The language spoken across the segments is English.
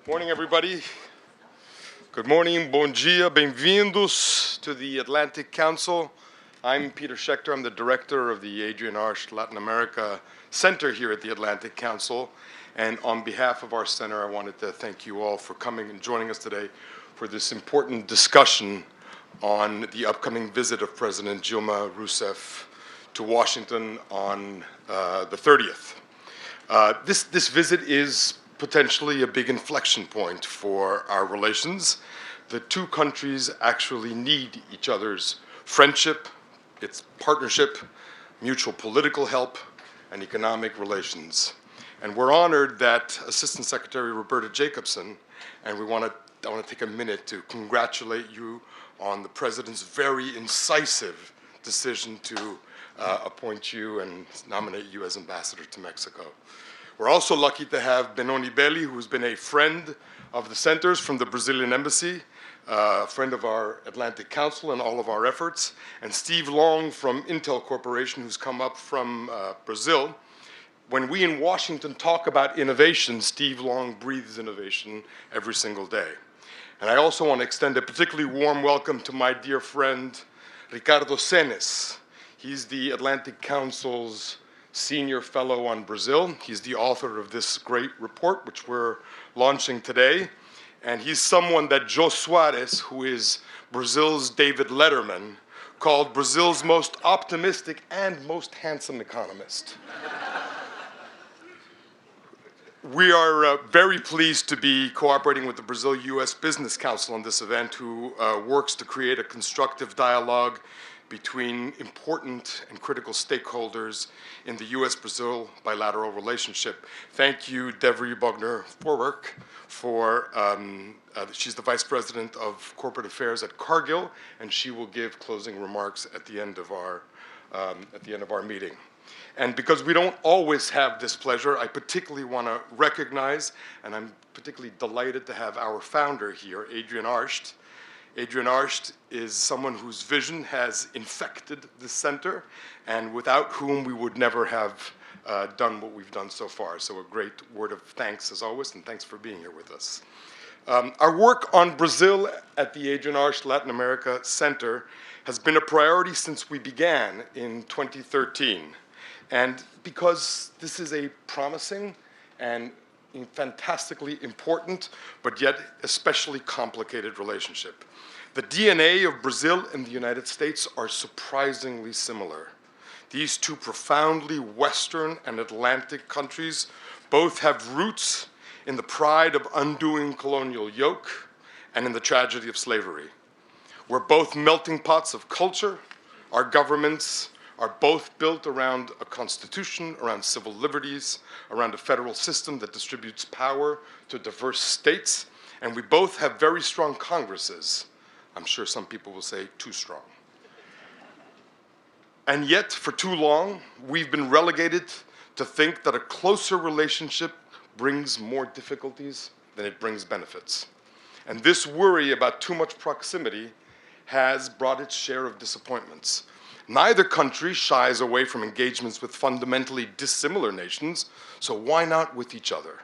Morning, everybody. Good morning, bom dia, bem-vindos to the Atlantic Council. I'm Peter Schechter. I'm the director of the Adrienne Arsht Latin America Center here at the Atlantic Council. And on behalf of our center, I wanted to thank you all for coming and joining us today for this important discussion on the upcoming visit of President Dilma Rousseff to Washington on the 30th. This visit is potentially a big inflection point for our relations. The two countries actually need each other's friendship, its partnership, mutual political help, and economic relations. And we're honored that Assistant Secretary Roberta Jacobson, and I want to take a minute to congratulate you on the President's very incisive decision to appoint you and nominate you as ambassador to Mexico. We're also lucky to have Benoni Belli, who's been a friend of the centers from the Brazilian embassy, a friend of our Atlantic Council and all of our efforts, and Steve Long from Intel Corporation, who's come up from Brazil. When we in Washington talk about innovation, Steve Long breathes innovation every single day. And I also want to extend a particularly warm welcome to my dear friend, Ricardo Sennes. He's the Atlantic Council's Senior Fellow on Brazil. He's the author of this great report, which we're launching today. And he's someone that Jô Soares, who is Brazil's David Letterman, called Brazil's most optimistic and most handsome economist. We are very pleased to be cooperating with the Brazil-U.S. Business Council on this event, who works to create a constructive dialogue between important and critical stakeholders in the U.S.-Brazil bilateral relationship. Thank you, Devry Bogner-Forwerk, she's the Vice President of Corporate Affairs at Cargill, and she will give closing remarks at the end of our meeting. And because we don't always have this pleasure, I particularly want to recognize, and I'm particularly delighted to have our founder here, Adrienne Arsht. Adrienne Arsht is someone whose vision has infected the center, and without whom we would never have done what we've done so far. So a great word of thanks, as always, and thanks for being here with us. Our work on Brazil at the Adrienne Arsht Latin America Center has been a priority since we began in 2013. And because this is a promising and fantastically important, but yet especially complicated relationship. The DNA of Brazil and the United States are surprisingly similar. These two profoundly Western and Atlantic countries both have roots in the pride of undoing colonial yoke and in the tragedy of slavery. We're both melting pots of culture. Our governments are both built around a constitution, around civil liberties, around a federal system that distributes power to diverse states, and we both have very strong Congresses. I'm sure some people will say too strong. And yet, for too long, we've been relegated to think that a closer relationship brings more difficulties than it brings benefits. And this worry about too much proximity has brought its share of disappointments. Neither country shies away from engagements with fundamentally dissimilar nations, so why not with each other?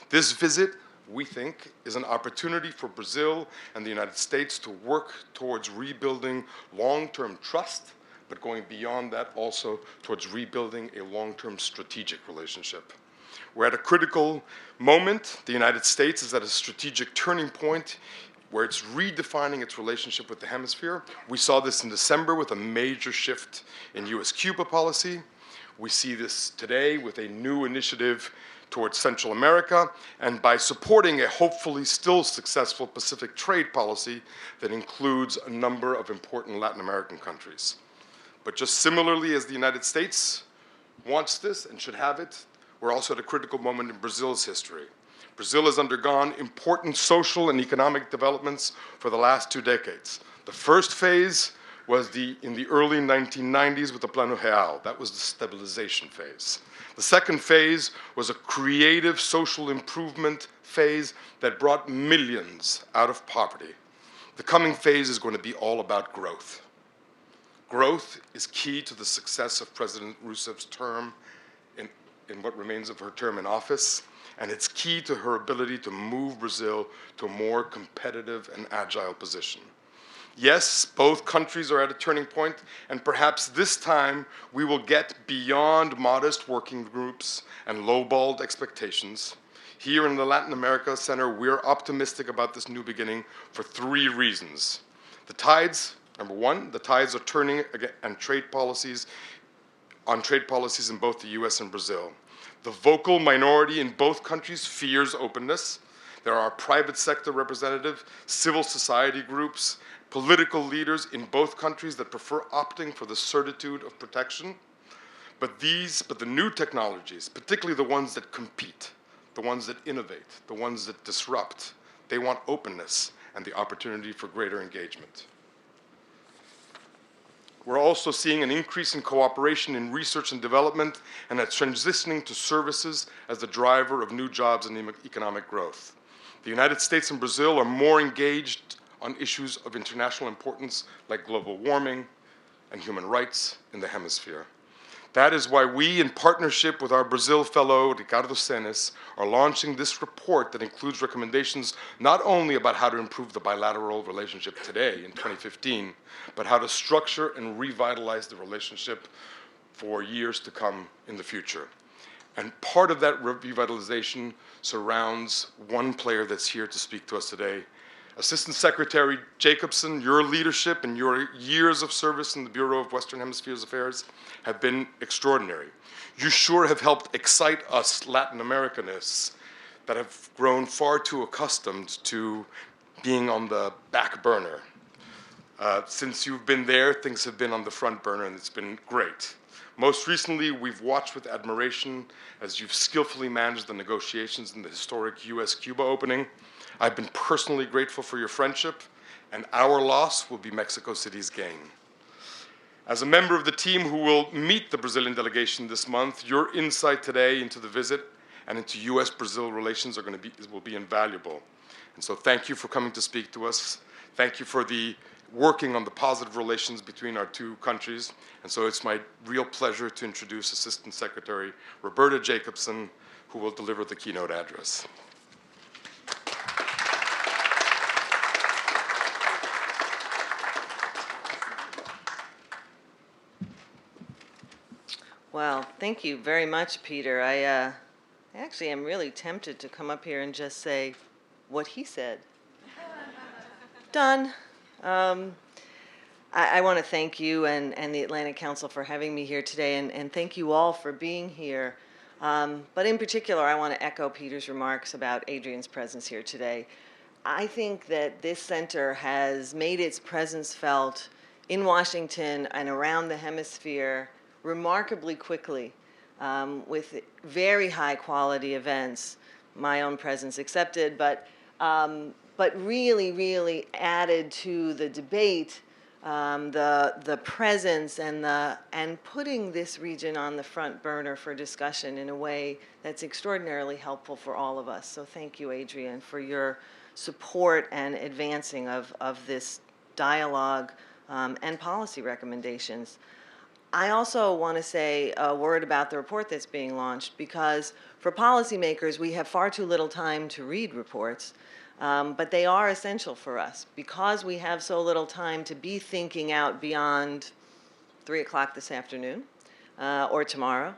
This visit, we think, is an opportunity for Brazil and the United States to work towards rebuilding long-term trust, but going beyond that also towards rebuilding a long-term strategic relationship. We're at a critical moment. The United States is at a strategic turning point where it's redefining its relationship with the Hemisphere. We saw this in December with a major shift in US-Cuba policy. We see this today with a new initiative towards Central America, and by supporting a hopefully still successful Pacific trade policy that includes a number of important Latin American countries. But just similarly as the United States wants this and should have it, we're also at a critical moment in Brazil's history. Brazil has undergone important social and economic developments for the last 2 decades. The first phase was in the early 1990s with the Plano Real. That was the stabilization phase. The second phase was a creative social improvement phase that brought millions out of poverty. The coming phase is going to be all about growth. Growth is key to the success of President Rousseff's term in what remains of her term in office, and it's key to her ability to move Brazil to a more competitive and agile position. Yes, both countries are at a turning point, and perhaps this time we will get beyond modest working groups and lowballed expectations. Here in the Latin America Center, we're optimistic about this new beginning for 3 reasons. The tides, number 1, the tides are turning on trade policies in both the US and Brazil. The vocal minority in both countries fears openness. There are private sector representatives, civil society groups, political leaders in both countries that prefer opting for the certitude of protection. But the new technologies, particularly the ones that compete, the ones that innovate, the ones that disrupt, they want openness and the opportunity for greater engagement. We're also seeing an increase in cooperation in research and development and a transitioning to services as the driver of new jobs and economic growth. The United States and Brazil are more engaged on issues of international importance like global warming and human rights in the hemisphere. That is why we, in partnership with our Brazil fellow, Ricardo Sennes, are launching this report that includes recommendations not only about how to improve the bilateral relationship today in 2015, but how to structure and revitalize the relationship for years to come in the future. And part of that revitalization surrounds one player that's here to speak to us today. Assistant Secretary Jacobson, your leadership and your years of service in the Bureau of Western Hemisphere's Affairs have been extraordinary. You sure have helped excite us Latin Americanists that have grown far too accustomed to being on the back burner. Since you've been there, things have been on the front burner, and it's been great. Most recently, we've watched with admiration as you've skillfully managed the negotiations in the historic US-Cuba opening. I've been personally grateful for your friendship, and our loss will be Mexico City's gain. As a member of the team who will meet the Brazilian delegation this month, your insight today into the visit and into US-Brazil relations will be invaluable. And so thank you for coming to speak to us. Thank you for working on the positive relations between our 2 countries. And so it's my real pleasure to introduce Assistant Secretary Roberta Jacobson, who will deliver the keynote address. Well, thank you very much, Peter. I actually am really tempted to come up here and just say what he said. Done. I want to thank you and the Atlantic Council for having me here today, and thank you all for being here. But in particular, I want to echo Peter's remarks about Adrienne's presence here today. I think that this center has made its presence felt in Washington and around the hemisphere remarkably quickly, with very high quality events, my own presence accepted, but really, really added to the debate, the presence and putting this region on the front burner for discussion in a way that's extraordinarily helpful for all of us. So thank you, Adrienne, for your support and advancing of this dialogue and policy recommendations. I also want to say a word about the report that's being launched, because for policymakers, we have far too little time to read reports, but they are essential for us because we have so little time to be thinking out beyond 3 o'clock this afternoon or tomorrow.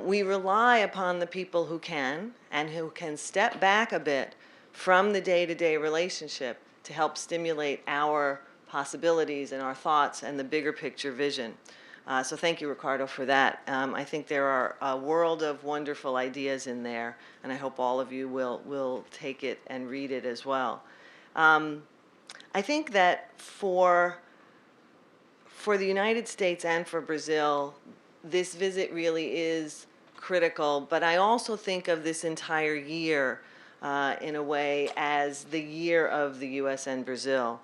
We rely upon the people who can and who can step back a bit from the day-to-day relationship to help stimulate our possibilities and our thoughts and the bigger picture vision. So thank you, Ricardo, for that. I think there are a world of wonderful ideas in there, and I hope all of you will take it and read it as well. I think that for the United States and for Brazil, this visit really is critical, but I also think of this entire year in a way as the year of the U.S. and Brazil.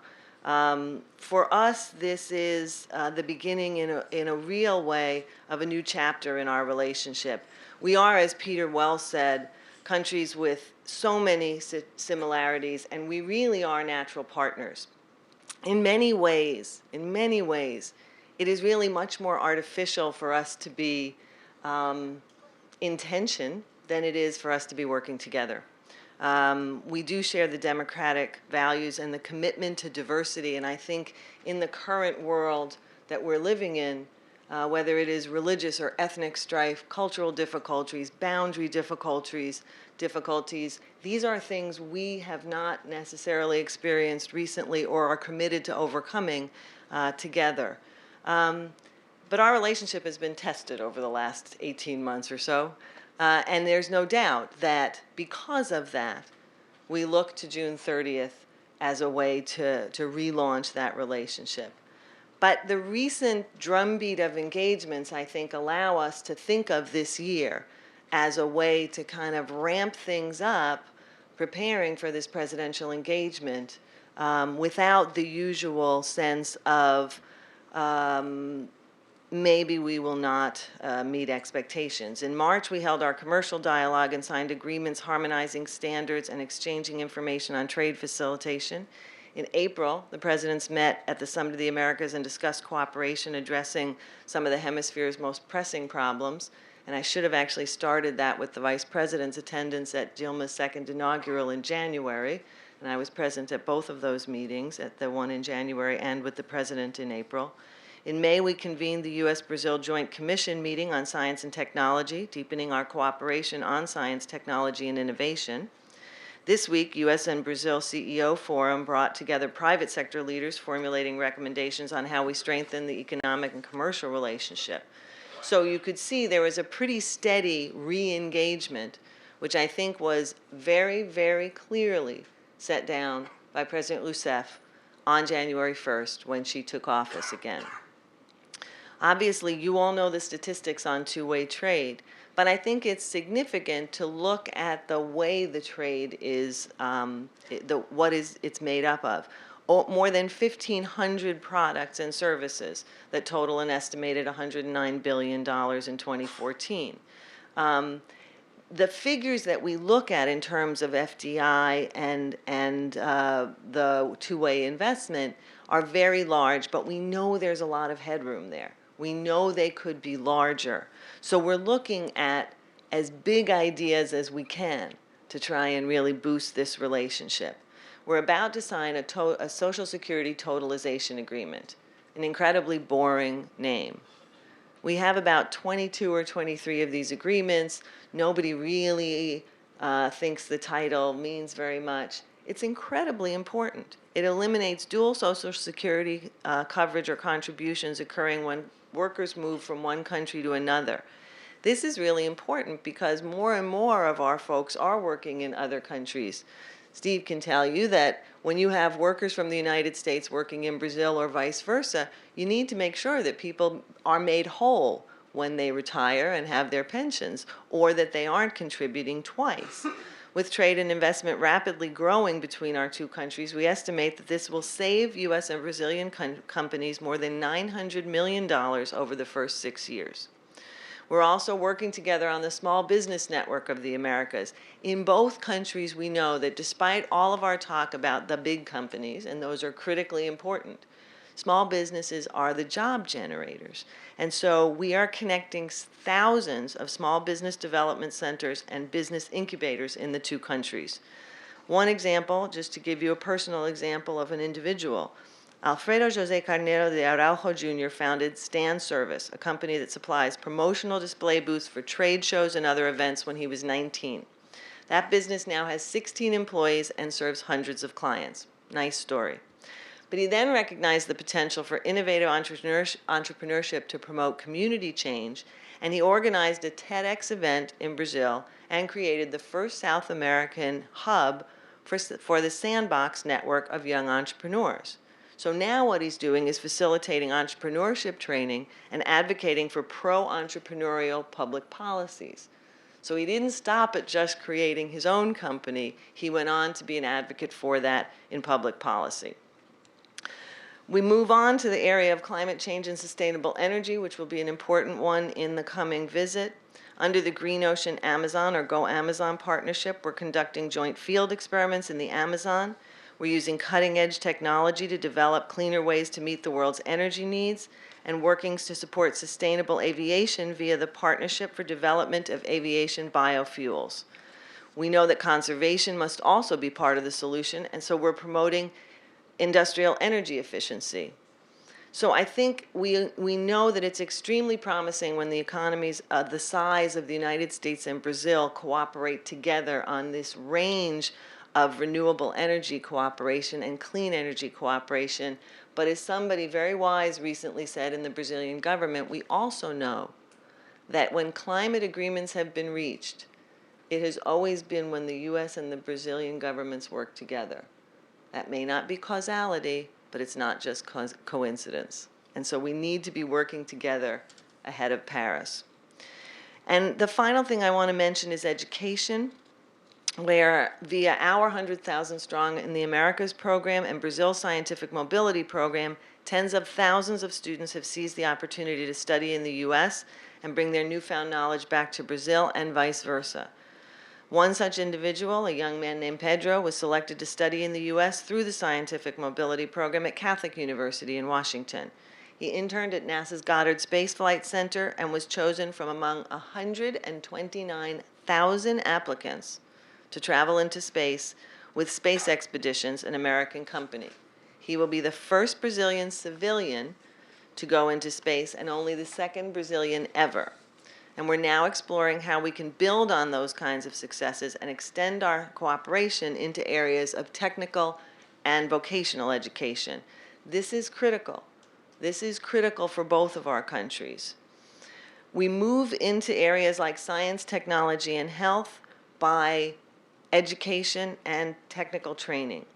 For us, this is the beginning in a real way of a new chapter in our relationship. We are, as Peter well said, countries with so many similarities, and we really are natural partners. In many ways, it is really much more artificial for us to be intention than it is for us to be working together. We do share the democratic values and the commitment to diversity, and I think in the current world that we're living in, whether it is religious or ethnic strife, cultural difficulties, boundary difficulties, these are things we have not necessarily experienced recently or are committed to overcoming together. But our relationship has been tested over the last 18 months or so, and there's no doubt that because of that, we look to June 30th as a way to relaunch that relationship. But the recent drumbeat of engagements, I think, allow us to think of this year as a way to kind of ramp things up, preparing for this presidential engagement without the usual sense of maybe we will not meet expectations. In March, we held our commercial dialogue and signed agreements harmonizing standards and exchanging information on trade facilitation. In April, the presidents met at the Summit of the Americas and discussed cooperation addressing some of the hemisphere's most pressing problems. And I should have actually started that with the vice president's attendance at Dilma's second inaugural in January. And I was present at both of those meetings, at the one in January and with the president in April. In May, we convened the U.S.-Brazil Joint Commission meeting on science and technology, deepening our cooperation on science, technology, and innovation. This week, U.S. and Brazil CEO Forum brought together private sector leaders formulating recommendations on how we strengthen the economic and commercial relationship. So you could see there was a pretty steady re-engagement, which I think was very, very clearly set down by President Rousseff on January 1st when she took office again. Obviously, you all know the statistics on two-way trade, but I think it's significant to look at the way the trade is, it's made up of. More than 1,500 products and services that total an estimated $109 billion in 2014. The figures that we look at in terms of FDI and the two-way investment are very large, but we know there's a lot of headroom there. We know they could be larger. So we're looking at as big ideas as we can to try and really boost this relationship. We're about to sign a Social Security totalization agreement, an incredibly boring name. We have about 22 or 23 of these agreements. Nobody really thinks the title means very much. It's incredibly important. It eliminates dual Social Security coverage or contributions occurring when workers move from one country to another. This is really important because more and more of our folks are working in other countries. Steve can tell you that when you have workers from the United States working in Brazil or vice versa, you need to make sure that people are made whole when they retire and have their pensions, or that they aren't contributing twice. With trade and investment rapidly growing between our two countries, we estimate that this will save U.S. and Brazilian companies more than $900 million over the first 6 years. We're also working together on the Small Business Network of the Americas. In both countries, we know that despite all of our talk about the big companies, and those are critically important, small businesses are the job generators. And so we are connecting thousands of small business development centers and business incubators in the two countries. One example, just to give you a personal example of an individual, Alfredo José Carneiro de Araujo Jr. founded Stand Service, a company that supplies promotional display booths for trade shows and other events when he was 19. That business now has 16 employees and serves hundreds of clients. Nice story. But he then recognized the potential for innovative entrepreneurship to promote community change, and he organized a TEDx event in Brazil and created the first South American hub for the Sandbox network of young entrepreneurs. So now what he's doing is facilitating entrepreneurship training and advocating for pro-entrepreneurial public policies. So he didn't stop at just creating his own company. He went on to be an advocate for that in public policy. We move on to the area of climate change and sustainable energy, which will be an important one in the coming visit. Under the Green Ocean Amazon, or Go Amazon partnership, we're conducting joint field experiments in the Amazon. We're using cutting-edge technology to develop cleaner ways to meet the world's energy needs. and workings to support sustainable aviation via the Partnership for Development of Aviation Biofuels. We know that conservation must also be part of the solution, and so we're promoting industrial energy efficiency. So I think we know that it's extremely promising when the economies the size of the United States and Brazil cooperate together on this range of renewable energy cooperation and clean energy cooperation. But as somebody very wise recently said in the Brazilian government, we also know that when climate agreements have been reached, it has always been when the U.S. and the Brazilian governments work together. That may not be causality, but it's not just coincidence. And so we need to be working together ahead of Paris. And the final thing I want to mention is education, where via our 100,000 Strong in the Americas program and Brazil's Scientific Mobility program, tens of thousands of students have seized the opportunity to study in the U.S. and bring their newfound knowledge back to Brazil and vice versa. One such individual, a young man named Pedro, was selected to study in the U.S. through the Scientific Mobility Program at Catholic University in Washington. He interned at NASA's Goddard Space Flight Center and was chosen from among 129,000 applicants to travel into space with Space Expeditions, an American company. He will be the first Brazilian civilian to go into space and only the second Brazilian ever. And we're now exploring how we can build on those kinds of successes and extend our cooperation into areas of technical and vocational education. This is critical. This is critical for both of our countries. We move into areas like science, technology, and health by education and technical training.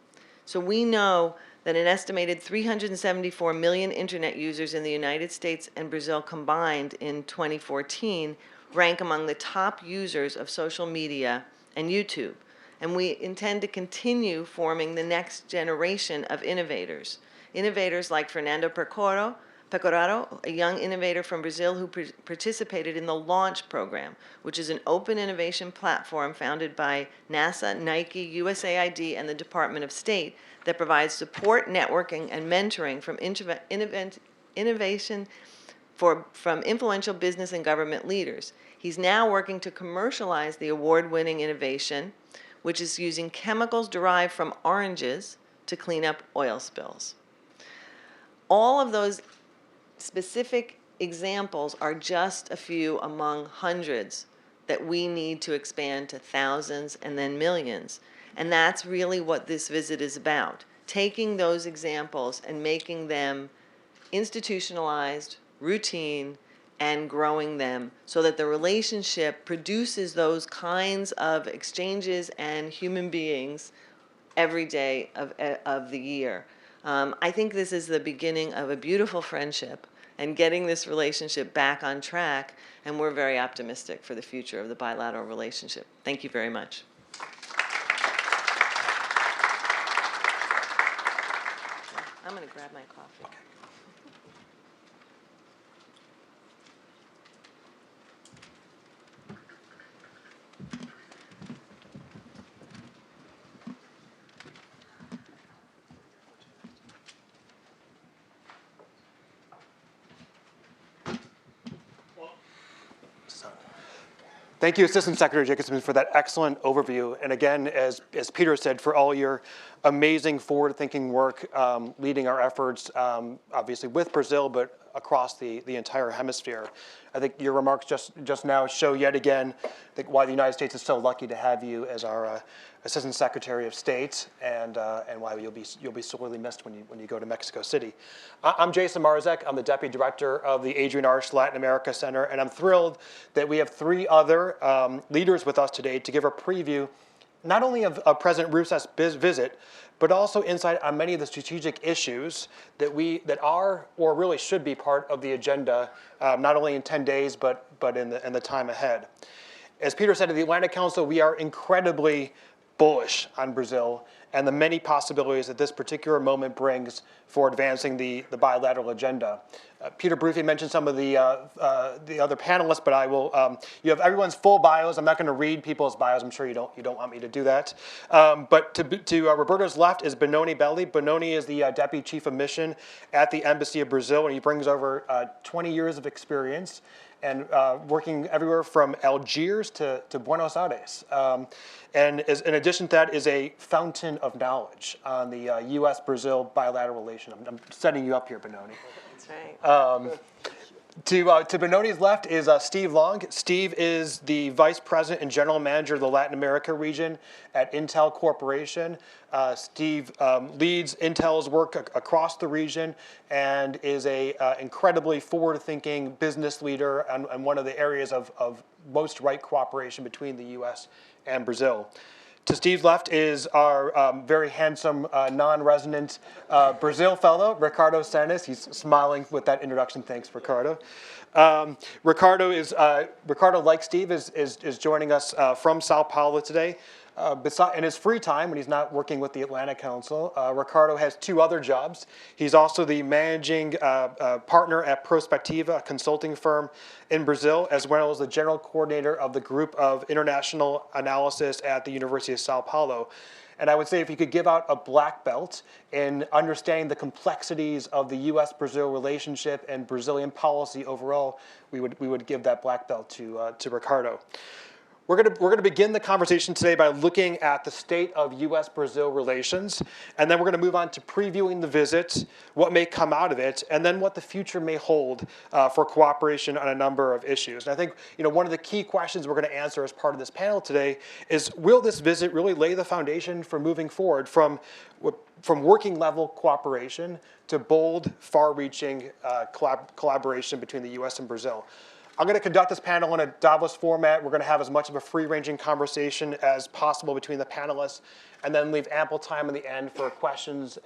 So we know that an estimated 374 million internet users in the United States and Brazil combined in 2014 rank among the top users of social media and YouTube. And we intend to continue forming the next generation of innovators. Innovators like Fernando Pecoraro, a young innovator from Brazil who participated in the Launch Program, which is an open innovation platform founded by NASA, Nike, USAID, and the Department of State that provides support, networking, and mentoring from innovation from influential business and government leaders. He's now working to commercialize the award-winning innovation, which is using chemicals derived from oranges to clean up oil spills. All of those specific examples are just a few among hundreds that we need to expand to thousands and then millions. And that's really what this visit is about, taking those examples and making them institutionalized, routine, and growing them so that the relationship produces those kinds of exchanges and human beings every day of the year. I think this is the beginning of a beautiful friendship and getting this relationship back on track, and we're very optimistic for the future of the bilateral relationship. Thank you very much. I'm going to grab my coffee. Okay. Thank you, Assistant Secretary Jacobson, for that excellent overview. And again, as Peter said, for all your amazing forward-thinking work leading our efforts, obviously with Brazil, but across the entire hemisphere. I think your remarks just now show yet again why the United States is so lucky to have you as our Assistant Secretary of State, and why you'll be sorely missed when you go to Mexico City. I'm Jason Marczak. I'm the Deputy Director of the Adrienne Arsht Latin America Center, and I'm thrilled that we have three other leaders with us today to give a preview not only of President Rousseff's visit, but also insight on many of the strategic issues that are or really should be part of the agenda, not only in 10 days, but in the time ahead. As Peter said at the Atlantic Council, we are incredibly bullish on Brazil and the many possibilities that this particular moment brings for advancing the bilateral agenda. Peter briefly mentioned some of the other panelists, but I will. You have everyone's full bios. I'm not going to read people's bios. I'm sure you don't want me to do that. But to Roberta's left is Benoni Belli. Benoni is the Deputy Chief of Mission at the Embassy of Brazil, and he brings over 20 years of experience and working everywhere from Algiers to Buenos Aires. And in addition to that is a fountain of knowledge on the U.S.-Brazil bilateral relation. I'm setting you up here, Benoni. That's right. To Benoni's left is Steve Long. Steve is the Vice President and General Manager of the Latin America region at Intel Corporation. Steve leads Intel's work across the region and is a incredibly forward-thinking business leader and one of the areas of most right cooperation between the U.S. and Brazil. To Steve's left is our very handsome non-resident Brazil fellow, Ricardo Sennes. He's smiling with that introduction. Thanks, Ricardo. Ricardo, like Steve, is joining us from Sao Paulo today. In his free time, when he's not working with the Atlantic Council, Ricardo has two other jobs. He's also the managing partner at Prospectiva, a consulting firm in Brazil, as well as the general coordinator of the Group of International Analysis at the University of Sao Paulo. And I would say if you could give out a black belt in understanding the complexities of the U.S.-Brazil relationship and Brazilian policy overall, we would give that black belt to Ricardo. We're gonna begin the conversation today by looking at the state of U.S.-Brazil relations, and then we're gonna move on to previewing the visit, what may come out of it, and then what the future may hold for cooperation on a number of issues. And I think one of the key questions we're gonna answer as part of this panel today is, will this visit really lay the foundation for moving forward from working level cooperation to bold, far-reaching collaboration between the U.S. and Brazil? I'm going to conduct this panel in a Davos format. We're going to have as much of a free-ranging conversation as possible between the panelists, and then leave ample time in the end for questions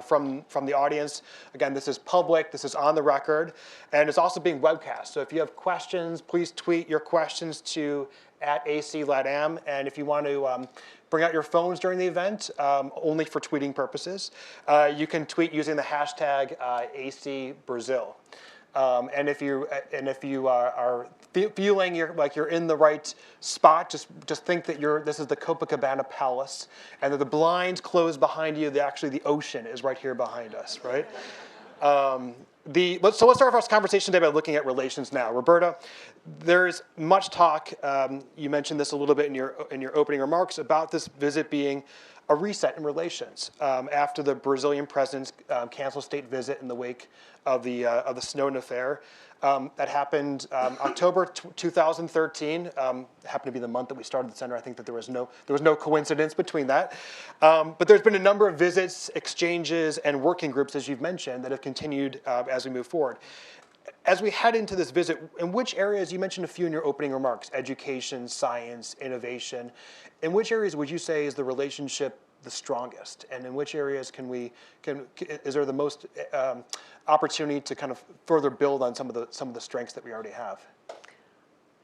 from the audience. Again, this is public, this is on the record, and it's also being webcast. So if you have questions, please tweet your questions to @ACLATAM, and if you want to bring out your phones during the event, only for tweeting purposes, you can tweet using the hashtag #ACBrazil. And if you are feeling you're in the right spot, just think that this is the Copacabana Palace, and that the blinds close behind you. Actually, the ocean is right here behind us, right? Let's start our conversation today by looking at relations now. Roberta, there's much talk. You mentioned this a little bit in your opening remarks about this visit being a reset in relations after the Brazilian president's canceled state visit in the wake of the Snowden affair. That happened October 2013. Happened to be the month that we started the center. I think that there was no coincidence between that. But there's been a number of visits, exchanges, and working groups, as you've mentioned, that have continued as we move forward. As we head into this visit, in which areas, you mentioned a few in your opening remarks, education, science, innovation, in which areas would you say is the relationship the strongest? And in which areas is there the most opportunity to kind of further build on some of the strengths that we already have?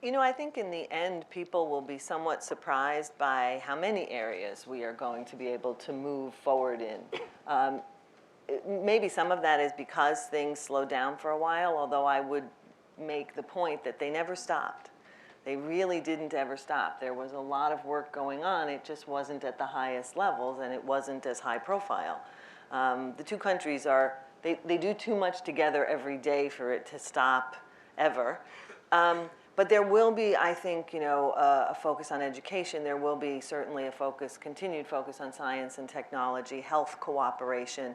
I think in the end, people will be somewhat surprised by how many areas we are going to be able to move forward in. Maybe some of that is because things slowed down for a while, although I would make the point that they never stopped. They really didn't ever stop. There was a lot of work going on. It just wasn't at the highest levels, and it wasn't as high profile. The two countries they do too much together every day for it to stop ever. But there will be, I think, a focus on education. There will be certainly a continued focus on science and technology, health cooperation,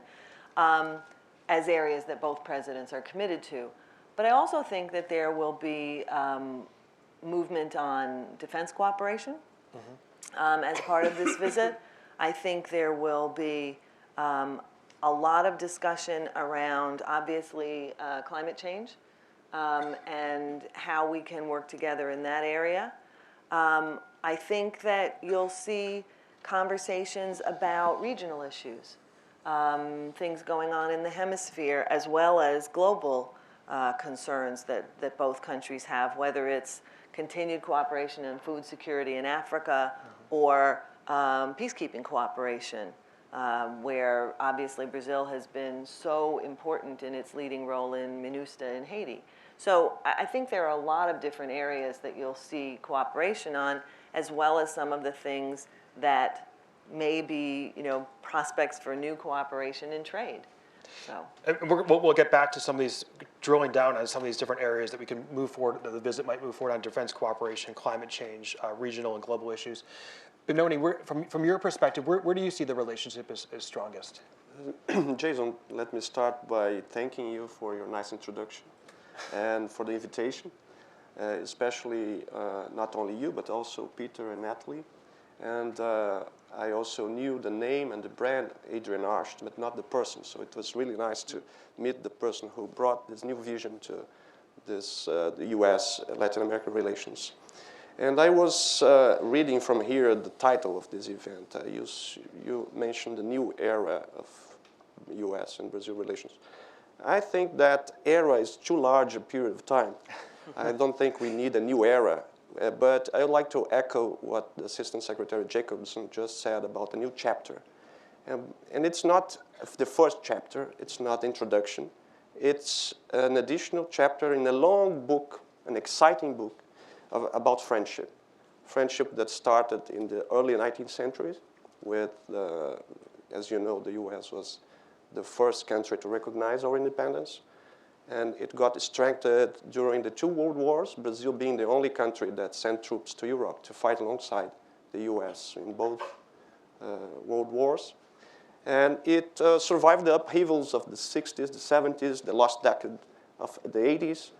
as areas that both presidents are committed to. But I also think that there will be movement on defense cooperation as part of this visit. I think there will be a lot of discussion around, obviously, climate change and how we can work together in that area. I think that you'll see conversations about regional issues, things going on in the Hemisphere, as well as global concerns that both countries have, whether it's continued cooperation in food security in Africa or peacekeeping cooperation, where obviously Brazil has been so important in its leading role in MINUSTA in Haiti. So I think there are a lot of different areas that you'll see cooperation on, as well as some of the things that may be, prospects for new cooperation in trade. So we'll get back to some of these, drilling down on some of these different areas that we can move forward, that the visit might move forward on: defense cooperation, climate change, regional and global issues. Benoni, from your perspective, where do you see the relationship as strongest? Jason, let me start by thanking you for your nice introduction and for the invitation, especially not only you, but also Peter and Natalie. And I also knew the name and the brand Adrienne Arsht, but not the person. So it was really nice to meet the person who brought this new vision to this, the U.S.-Latin America relations. And I was reading from here the title of this event. You mentioned the new era of U.S. and Brazil relations. I think that era is too large a period of time. I don't think we need a new era. But I would like to echo what the Assistant Secretary Jacobson just said about a new chapter. And it's not the first chapter. It's not introduction. It's an additional chapter in a long book, an exciting book, about friendship. Friendship that started in the early 19th century with, as you know, the U.S. was the first country to recognize our independence. And it got strengthened during the 2 world wars, Brazil being the only country that sent troops to Europe to fight alongside the U.S. in both world wars. And it survived the upheavals of the 60s, the 70s, the last decade of the 80s,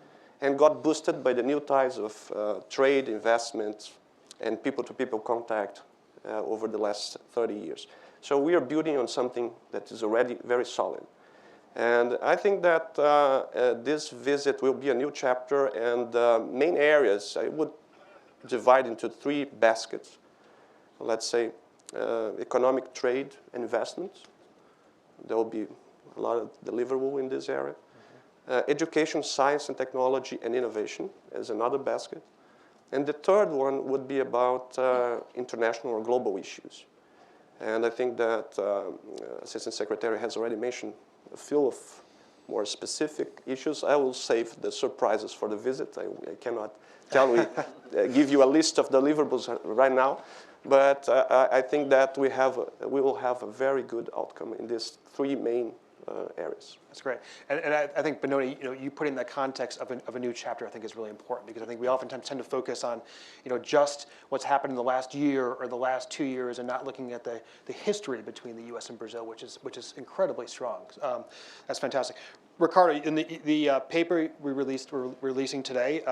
and got boosted by the new ties of trade, investment, and people-to-people contact over the last 30 years. So we are building on something that is already very solid. And I think that this visit will be a new chapter, and main areas I would divide into 3 baskets. Let's say economic, trade, and investments. There will be a lot of deliverable in this area. Education, science, and technology, and innovation as another basket. And the third one would be about international or global issues. And I think that Assistant Secretary has already mentioned a few of more specific issues. I will save the surprises for the visit. I cannot give you a list of deliverables right now. But I think that we will have a very good outcome in these 3 main areas. That's great. And I think, Benoni, you put in the context of a new chapter, I think, is really important, because I think we oftentimes tend to focus on, just what's happened in the last year or the last 2 years, and not looking at the history between the U.S. and Brazil, which is incredibly strong. That's fantastic. Ricardo, in the paper we're releasing today,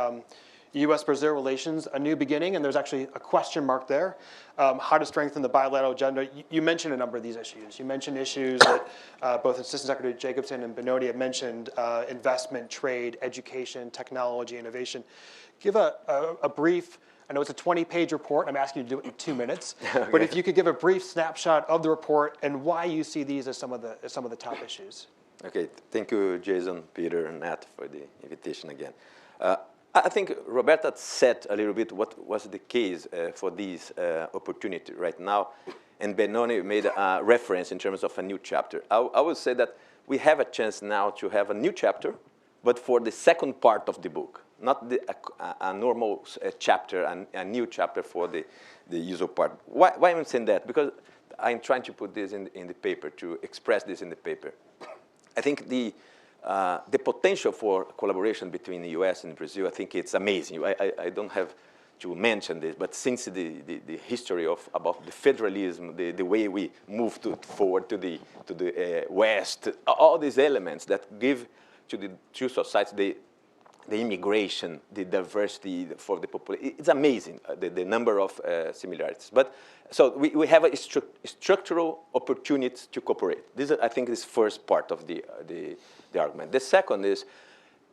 U.S.-Brazil relations, a new beginning, and there's actually a question mark there. How to strengthen the bilateral agenda. You mentioned a number of these issues. You mentioned issues that both Assistant Secretary Jacobson and Benoni have mentioned: investment, trade, education, technology, innovation. Give a brief. I know it's a 20-page report. I'm asking you to do it in 2 minutes. Okay. But if you could give a brief snapshot of the report and why you see these as some of the top issues. Okay. Thank you, Jason, Peter, and Nat, for the invitation again. I think Roberta said a little bit what was the case for this opportunity right now, and Benoni made a reference in terms of a new chapter. I would say that we have a chance now to have a new chapter, but for the second part of the book, not a normal chapter, a new chapter for the usual part. Why am I saying that? Because I'm trying to put this in the paper, to express this in the paper. I think the potential for collaboration between the U.S. and Brazil, I think it's amazing. I don't have to mention this, but since the history about the federalism, the way we moved forward to the West, all these elements that give to the two societies the immigration, the diversity for the population, it's amazing, the number of similarities. But so we have a structural opportunity to cooperate. This, I think, is first part of the argument. The second is,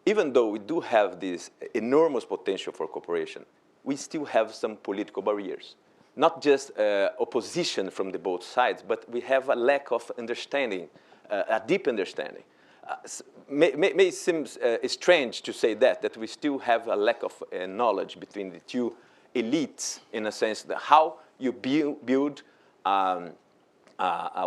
even though we do have this enormous potential for cooperation, we still have some political barriers. Not just opposition from the both sides, but we have a lack of understanding, a deep understanding. May seem strange to say that we still have a lack of knowledge between the two elites, in a sense that how you build a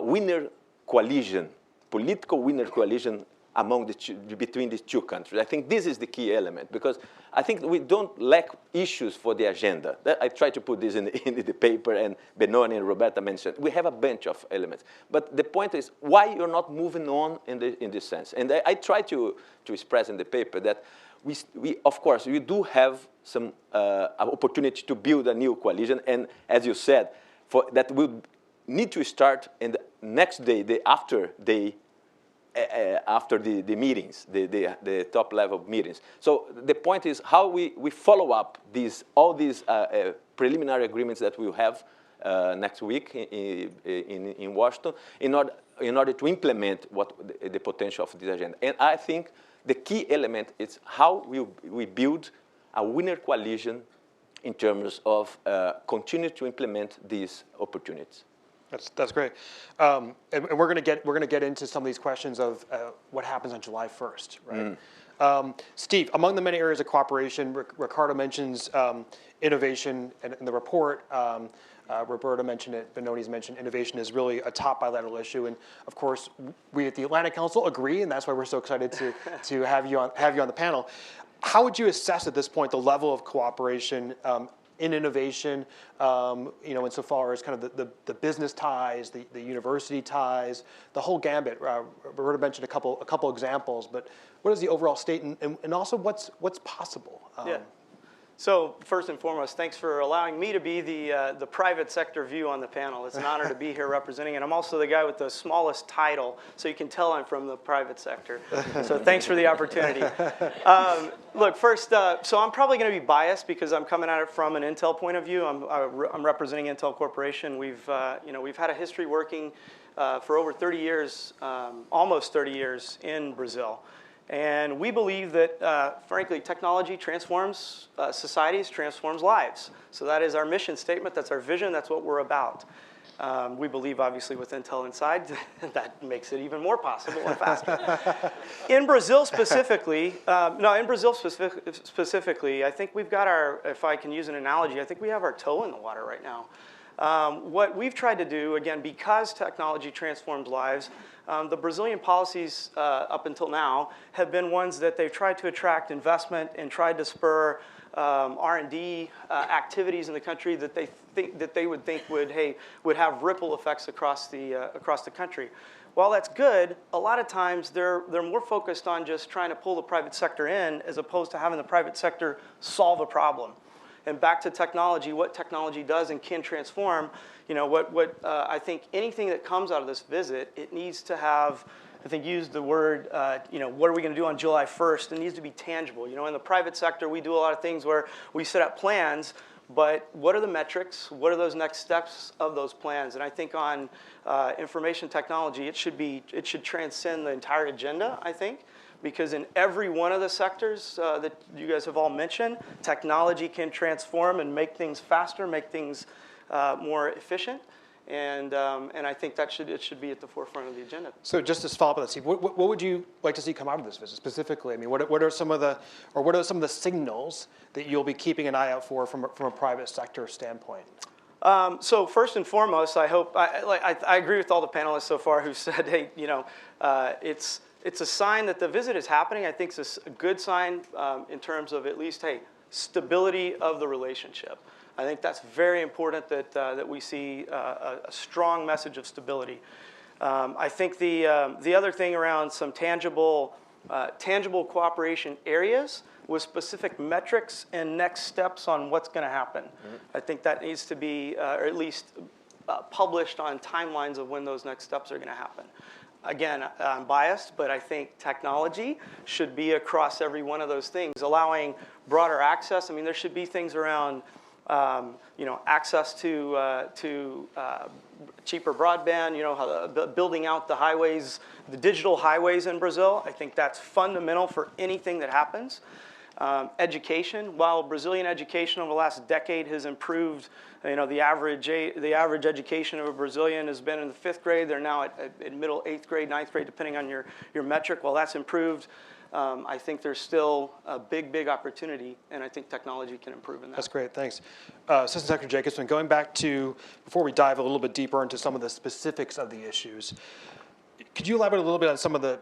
winner coalition, political winner coalition among between these two countries. I think this is the key element, because I think we don't lack issues for the agenda. I try to put this in the paper, and Benoni and Roberta mentioned, we have a bunch of elements. But the point is, why you're not moving on in this sense? And I try to express in the paper that we of course, we do have some opportunity to build a new coalition, and as you said, that will need to start in the next day, after the meetings, the top level meetings. So the point is how we follow up all these preliminary agreements that we'll have next week in Washington in order to implement the potential of this agenda. And I think the key element is how we build a winner coalition in terms of continue to implement these opportunities. That's great, and we're going to get into some of these questions of what happens on July 1st, right? Steve, among the many areas of cooperation, Ricardo mentions innovation in the report. Roberta mentioned it. Benoni's mentioned innovation is really a top bilateral issue, and of course, we at the Atlantic Council agree, and that's why we're so excited to have you on the panel. How would you assess at this point the level of cooperation in innovation, insofar as kind of the business ties, the university ties, the whole gambit? Roberta mentioned a couple examples, but what is the overall state, and also what's possible? Yeah. So first and foremost, thanks for allowing me to be the private sector view on the panel. It's an honor to be here representing it. I'm also the guy with the smallest title, so you can tell I'm from the private sector. So thanks for the opportunity. Look, first, so I'm probably going to be biased because I'm coming at it from an Intel point of view. I'm representing Intel Corporation. We've had a history working for over 30 years, almost 30 years in Brazil. And we believe that, frankly, technology transforms societies, transforms lives. So that is our mission statement. That's our vision. That's what we're about. We believe, obviously, with Intel inside, that makes it even more possible and faster. In Brazil specifically, specifically, I think we've got if I can use an analogy, I think we have our toe in the water right now. What we've tried to do, again, because technology transforms lives, the Brazilian policies up until now have been ones that they've tried to attract investment and tried to spur R&D activities in the country that they would think would have ripple effects across the country. While that's good, a lot of times they're more focused on just trying to pull the private sector in as opposed to having the private sector solve a problem. And back to technology, what technology does and can transform, I think anything that comes out of this visit, it needs to have, I think, used the word, what are we going to do on July 1st? It needs to be tangible. In the private sector, we do a lot of things where we set up plans, but what are the metrics? What are those next steps of those plans? And I think on information technology, it should transcend the entire agenda, I think. Because in every one of the sectors that you guys have all mentioned, technology can transform and make things faster, make things more efficient, and I think it should be at the forefront of the agenda. So just to follow up on that, Steve, what would you like to see come out of this visit specifically? I mean, what are some of the signals that you'll be keeping an eye out for from a private sector standpoint? So first and foremost, I hope I agree with all the panelists so far who said, hey, it's a sign that the visit is happening. I think it's a good sign in terms of at least, stability of the relationship. I think that's very important that we see a strong message of stability. I think the other thing around some tangible cooperation areas with specific metrics and next steps on what's going to happen. Mm-hmm. I think that needs to be, or at least published on timelines of when those next steps are going to happen. Again, I'm biased, but I think technology should be across every one of those things, allowing broader access. I mean, there should be things around, access to cheaper broadband. Building out the highways, the digital highways in Brazil. I think that's fundamental for anything that happens. Education. While Brazilian education over the last decade has improved, the average education of a Brazilian has been in the 5th grade. They're now at middle 8th grade, 9th grade, depending on your metric. Well, that's improved. I think there's still a big opportunity, and I think technology can improve in that. That's great, thanks. Assistant Secretary Jacobson, going back to, before we dive a little bit deeper into some of the specifics of the issues, could you elaborate a little bit on some of the,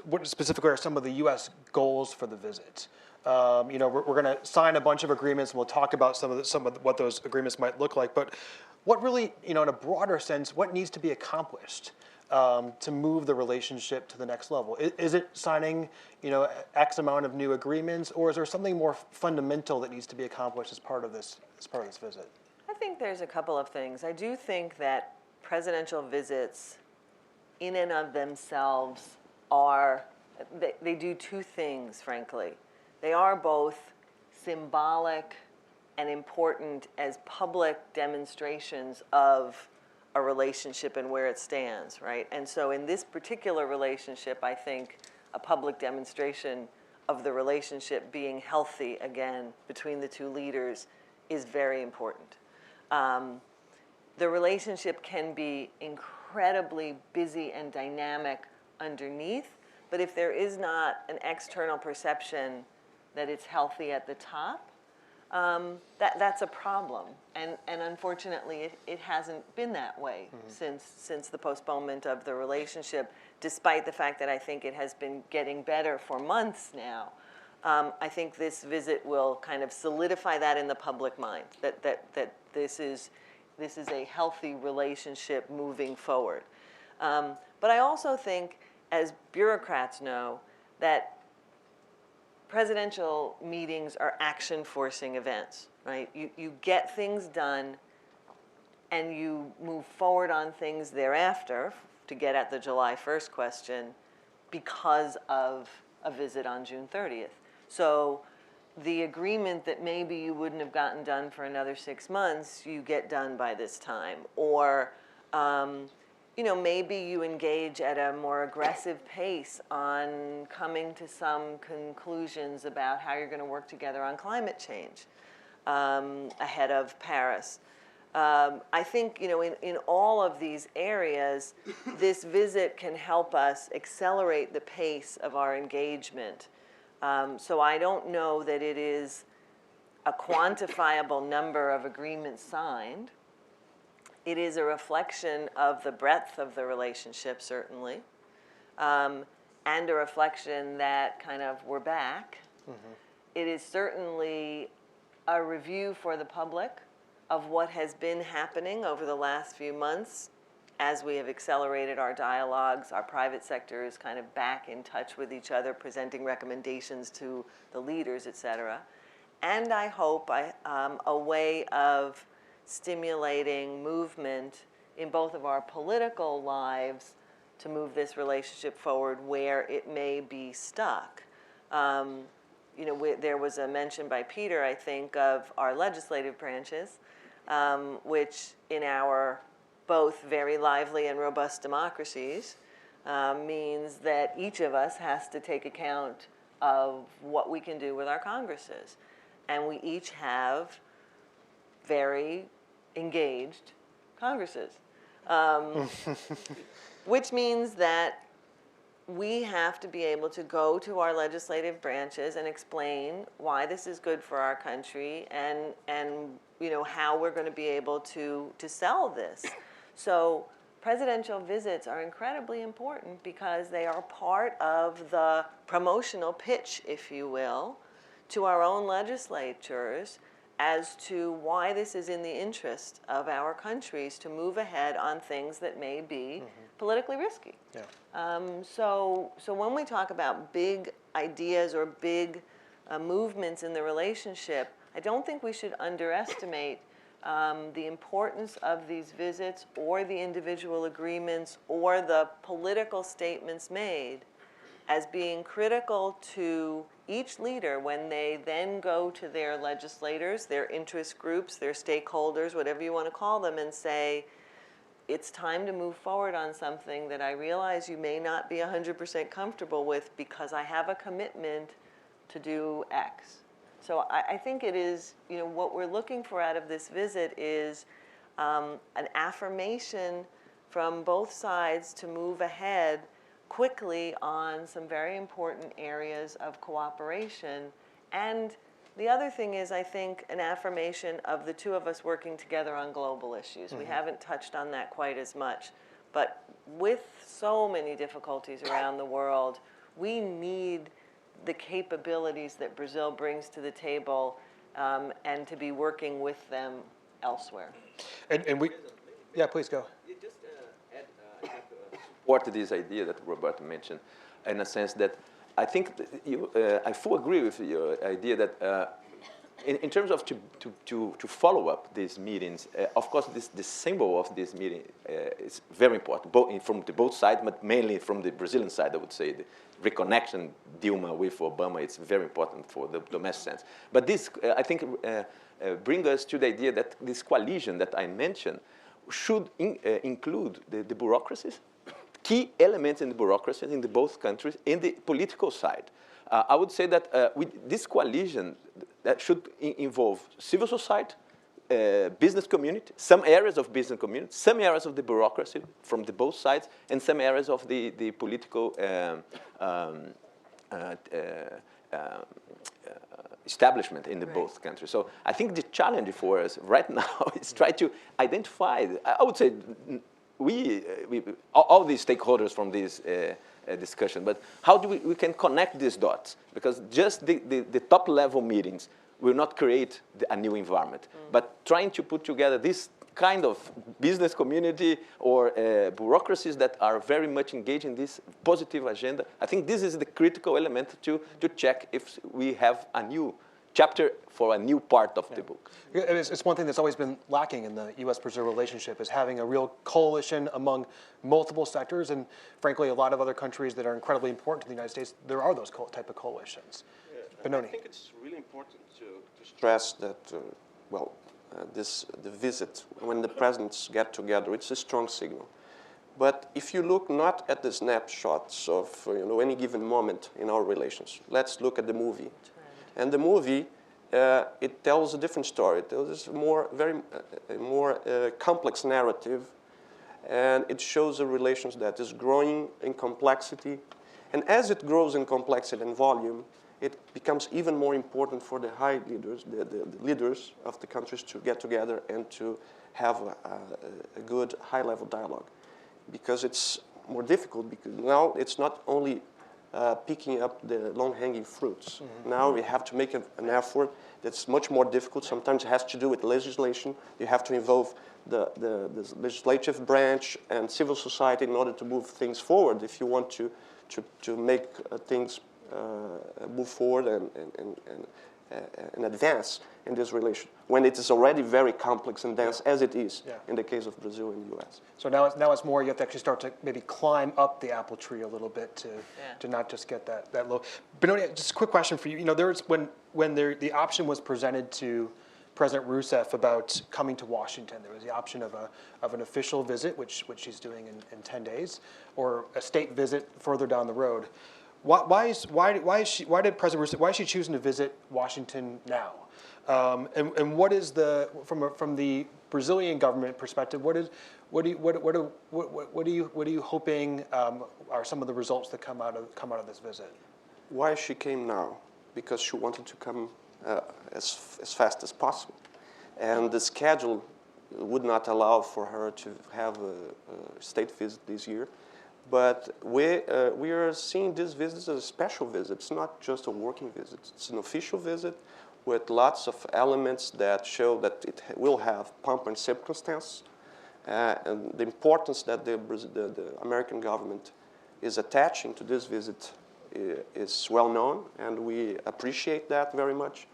what specifically are some of the U.S. goals for the visit? You know, we're going to sign a bunch of agreements, and we'll talk about some of what those agreements might look like. But what really, you know, in a broader sense, what needs to be accomplished to move the relationship to the next level? Is it signing, you know, X amount of new agreements, or is there something more fundamental that needs to be accomplished as part of this visit? I think there's a couple of things. I do think that presidential visits, in and of themselves, they do two things, frankly. They are both symbolic and important as public demonstrations of a relationship and where it stands, right? And so in this particular relationship, I think a public demonstration of the relationship being healthy again between the two leaders is very important. The relationship can be incredibly busy and dynamic underneath, but if there is not an external perception that it's healthy at the top, that's a problem. And unfortunately, it hasn't been that way since the postponement of the relationship, despite the fact that I think it has been getting better for months now. I think this visit will kind of solidify that in the public mind, that this is a healthy relationship moving forward. But I also think, as bureaucrats know, that presidential meetings are action-forcing events, right? You get things done, and you move forward on things thereafter, to get at the July 1st question, because of a visit on June 30th. So the agreement that maybe you wouldn't have gotten done for another 6 months, you get done by this time. Or you know, maybe you engage at a more aggressive pace on coming to some conclusions about how you're going to work together on climate change ahead of Paris. I think, you know, in all of these areas, this visit can help us accelerate the pace of our engagement. So I don't know that it is a quantifiable number of agreements signed. It is a reflection of the breadth of the relationship, certainly, and a reflection that kind of we're back. It is certainly a review for the public of what has been happening over the last few months as we have accelerated our dialogues. Our private sector is kind of back in touch with each other, presenting recommendations to the leaders, et cetera. And I hope a way of stimulating movement in both of our political lives to move this relationship forward where it may be stuck. You know, there was a mention by Peter, I think, of our legislative branches, which in our both very lively and robust democracies means that each of us has to take account of what we can do with our Congresses. And we each have very engaged Congresses, which means that we have to be able to go to our legislative branches and explain why this is good for our country and you know, how we're going to be able to sell this. So presidential visits are incredibly important because they are part of the promotional pitch, if you will, to our own legislatures as to why this is in the interest of our countries to move ahead on things that may be politically risky. Yeah. So when we talk about big ideas or big movements in the relationship, I don't think we should underestimate the importance of these visits or the individual agreements or the political statements made as being critical to each leader when they then go to their legislators, their interest groups, their stakeholders, whatever you want to call them, and say, it's time to move forward on something that I realize you may not be 100% comfortable with because I have a commitment to do X. So I think it is, you know, what we're looking for out of this visit is an affirmation from both sides to move ahead quickly on some very important areas of cooperation. And the other thing is, I think, an affirmation of the two of us working together on global issues. We haven't touched on that quite as much. But with so many difficulties around the world, we need the capabilities that Brazil brings to the table and to be working with them elsewhere. And we, yeah, please go. Just add, I think, support to this idea that Roberta mentioned, in a sense that I think that I fully agree with your idea that in terms of to follow up these meetings, of course, the symbol of this meeting is very important, from both sides, but mainly from the Brazilian side, I would say. The reconnection Dilma with Obama, it's very important for the domestic sense. But this, I think, brings us to the idea that this coalition that I mentioned should include the bureaucracies, key elements in the bureaucracy in both countries, in the political side. I would say that this coalition that should involve civil society, business community, some areas of business community, some areas of the bureaucracy from both sides, and some areas of the political establishment in both countries. So I think the challenge for us right now is try to identify, I would say, all these stakeholders from this discussion, but how do we can connect these dots? Because just the top level meetings will not create a new environment. But trying to put together this kind of business community or bureaucracies that are very much engaged in this positive agenda, I think this is the critical element to check if we have a new chapter for a new part of the book. It's one thing that's always been lacking in the U.S.-Brazil relationship is having a real coalition among multiple sectors, and frankly, a lot of other countries that are incredibly important to the United States, there are those type of coalitions. Benoni. I think it's really important to stress that, the visit, when the presidents get together, it's a strong signal. But if you look not at the snapshots of any given moment in our relations, let's look at the movie. And the movie, it tells a different story. It tells a more complex narrative, and it shows a relations that is growing in complexity. And as it grows in complexity and volume, it becomes even more important for the high leaders, the leaders of the countries to get together and to have a good high-level dialogue. Because it's more difficult, because now it's not only picking up the long-hanging fruits. Now we have to make an effort that's much more difficult. Sometimes it has to do with legislation. You have to involve the legislative branch and civil society in order to move things forward if you want to make things move forward and advance in this relation, when it is already very complex and dense, as it is in the case of Brazil and the U.S. So now it's more, you have to actually start to maybe climb up the apple tree a little bit to not just get that low. Benoni, just a quick question for you. There was when the option was presented to President Rousseff about coming to Washington, there was the option of an official visit, which she's doing in 10 days, or a state visit further down the road. Why is she choosing to visit Washington now? And what is from the Brazilian government perspective? What are you hoping are some of the results that come out of this visit? Why she came now? Because she wanted to come as fast as possible, and the schedule would not allow for her to have a state visit this year. But we are seeing this visit as a special visit. It's not just a working visit. It's an official visit with lots of elements that show that it will have pomp and circumstance. And the importance that the American government is attaching to this visit is well known, and we appreciate that very much.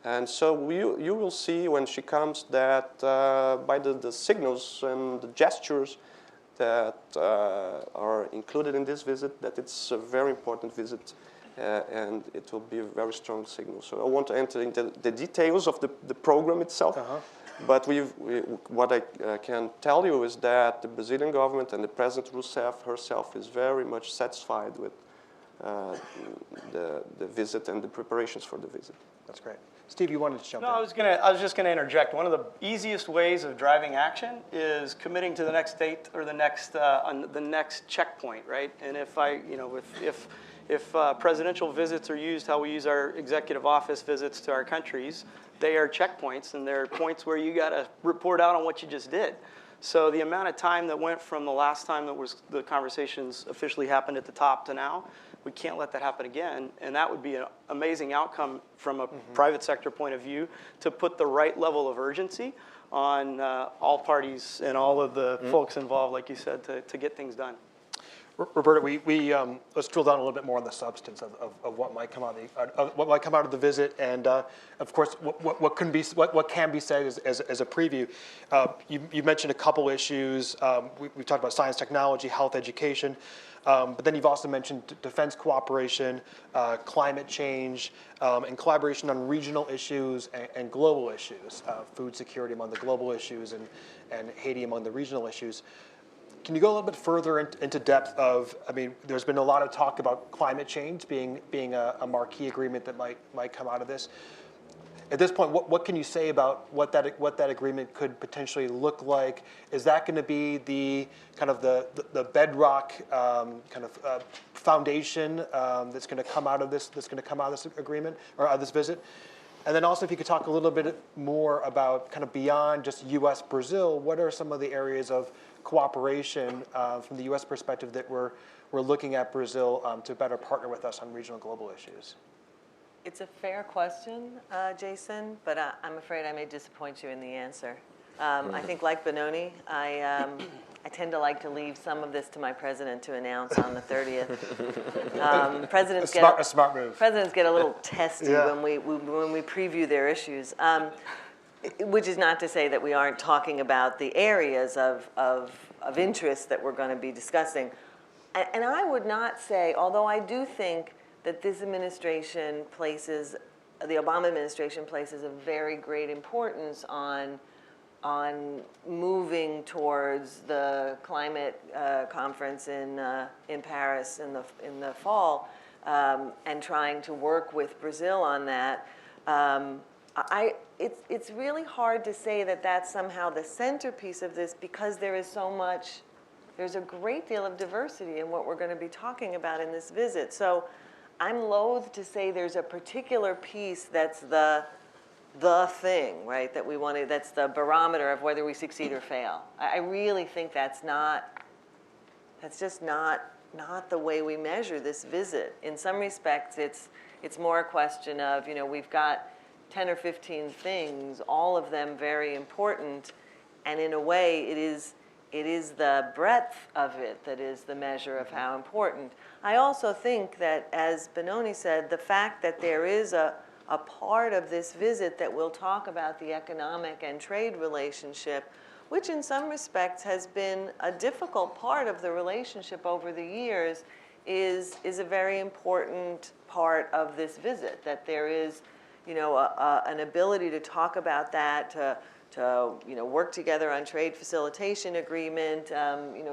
And so you will see when she comes that by the signals and the gestures that are included in this visit, that it's a very important visit, and it will be a very strong signal. So I won't enter into the details of the program itself, but what I can tell you is that the Brazilian government and the President Rousseff herself is very much satisfied with the visit and the preparations for the visit. That's great. Steve, you wanted to jump No, in. I was just gonna interject. One of the easiest ways of driving action is committing to the next date or the next checkpoint, right? And if presidential visits are used how we use our executive office visits to our countries, they are checkpoints, and they're points where you gotta report out on what you just did. So the amount of time that went from the last time that the conversations officially happened at the top to now, we can't let that happen again, and that would be an amazing outcome from a private sector point of view to put the right level of urgency on all parties and all of the folks involved, like you said, to get things done. Roberta, let's drill down a little bit more on the substance of what might come out of the visit, and of course, what can be said as a preview. You mentioned a couple issues. We've talked about science, technology, health, education, but then you've also mentioned defense cooperation, climate change, and collaboration on regional issues and global issues, food security among the global issues, and Haiti among the regional issues. Can you go a little bit further into depth of, I mean, there's been a lot of talk about climate change being a marquee agreement that might come out of this. At this point, what can you say about what that agreement could potentially look like? Is that going to be the kind of the bedrock foundation that's going to come out of this agreement or out of this visit? And then also, if you could talk a little bit more about kind of beyond just U.S. Brazil, what are some of the areas of cooperation from the U.S. perspective that we're looking at Brazil to better partner with us on regional global issues? It's a fair question, Jason, but I'm afraid I may disappoint you in the answer. I think, like Benoni, I tend to like to leave some of this to my president to announce on the 30th. A smart move. Presidents get a little testy when we preview their issues, which is not to say that we aren't talking about the areas of interest that we're going to be discussing. And I would not say, although I do think that this administration places, the Obama administration places a very great importance on moving towards the climate conference in Paris in the fall and trying to work with Brazil on that. It's really hard to say that that's somehow the centerpiece of this because there's a great deal of diversity in what we're going to be talking about in this visit. So I'm loath to say there's a particular piece that's the thing, right, that we want to, that's the barometer of whether we succeed or fail. I really think that's just not the way we measure this visit. In some respects, it's more a question of, we've got 10 or 15 things, all of them very important, and in a way, it is the breadth of it that is the measure of how important. I also think that, as Benoni said, the fact that there is a part of this visit that will talk about the economic and trade relationship, which in some respects has been a difficult part of the relationship over the years, is a very important part of this visit, that there is an ability to talk about that, to work together on trade facilitation agreement,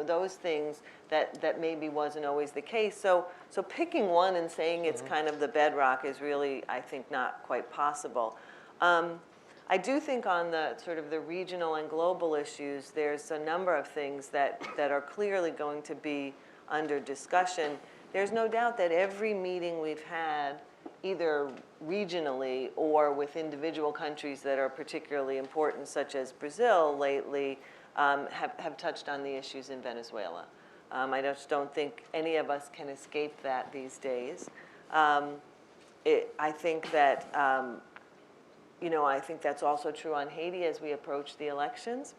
those things that maybe wasn't always the case. So picking one and saying it's kind of the bedrock is really, I think, not quite possible. I do think on the sort of the regional and global issues, there's a number of things that are clearly going to be under discussion. There's no doubt that every meeting we've had, either regionally or with individual countries that are particularly important, such as Brazil lately, have touched on the issues in Venezuela. I just don't think any of us can escape that these days. I think that, I think that's also true on Haiti as we approach the elections.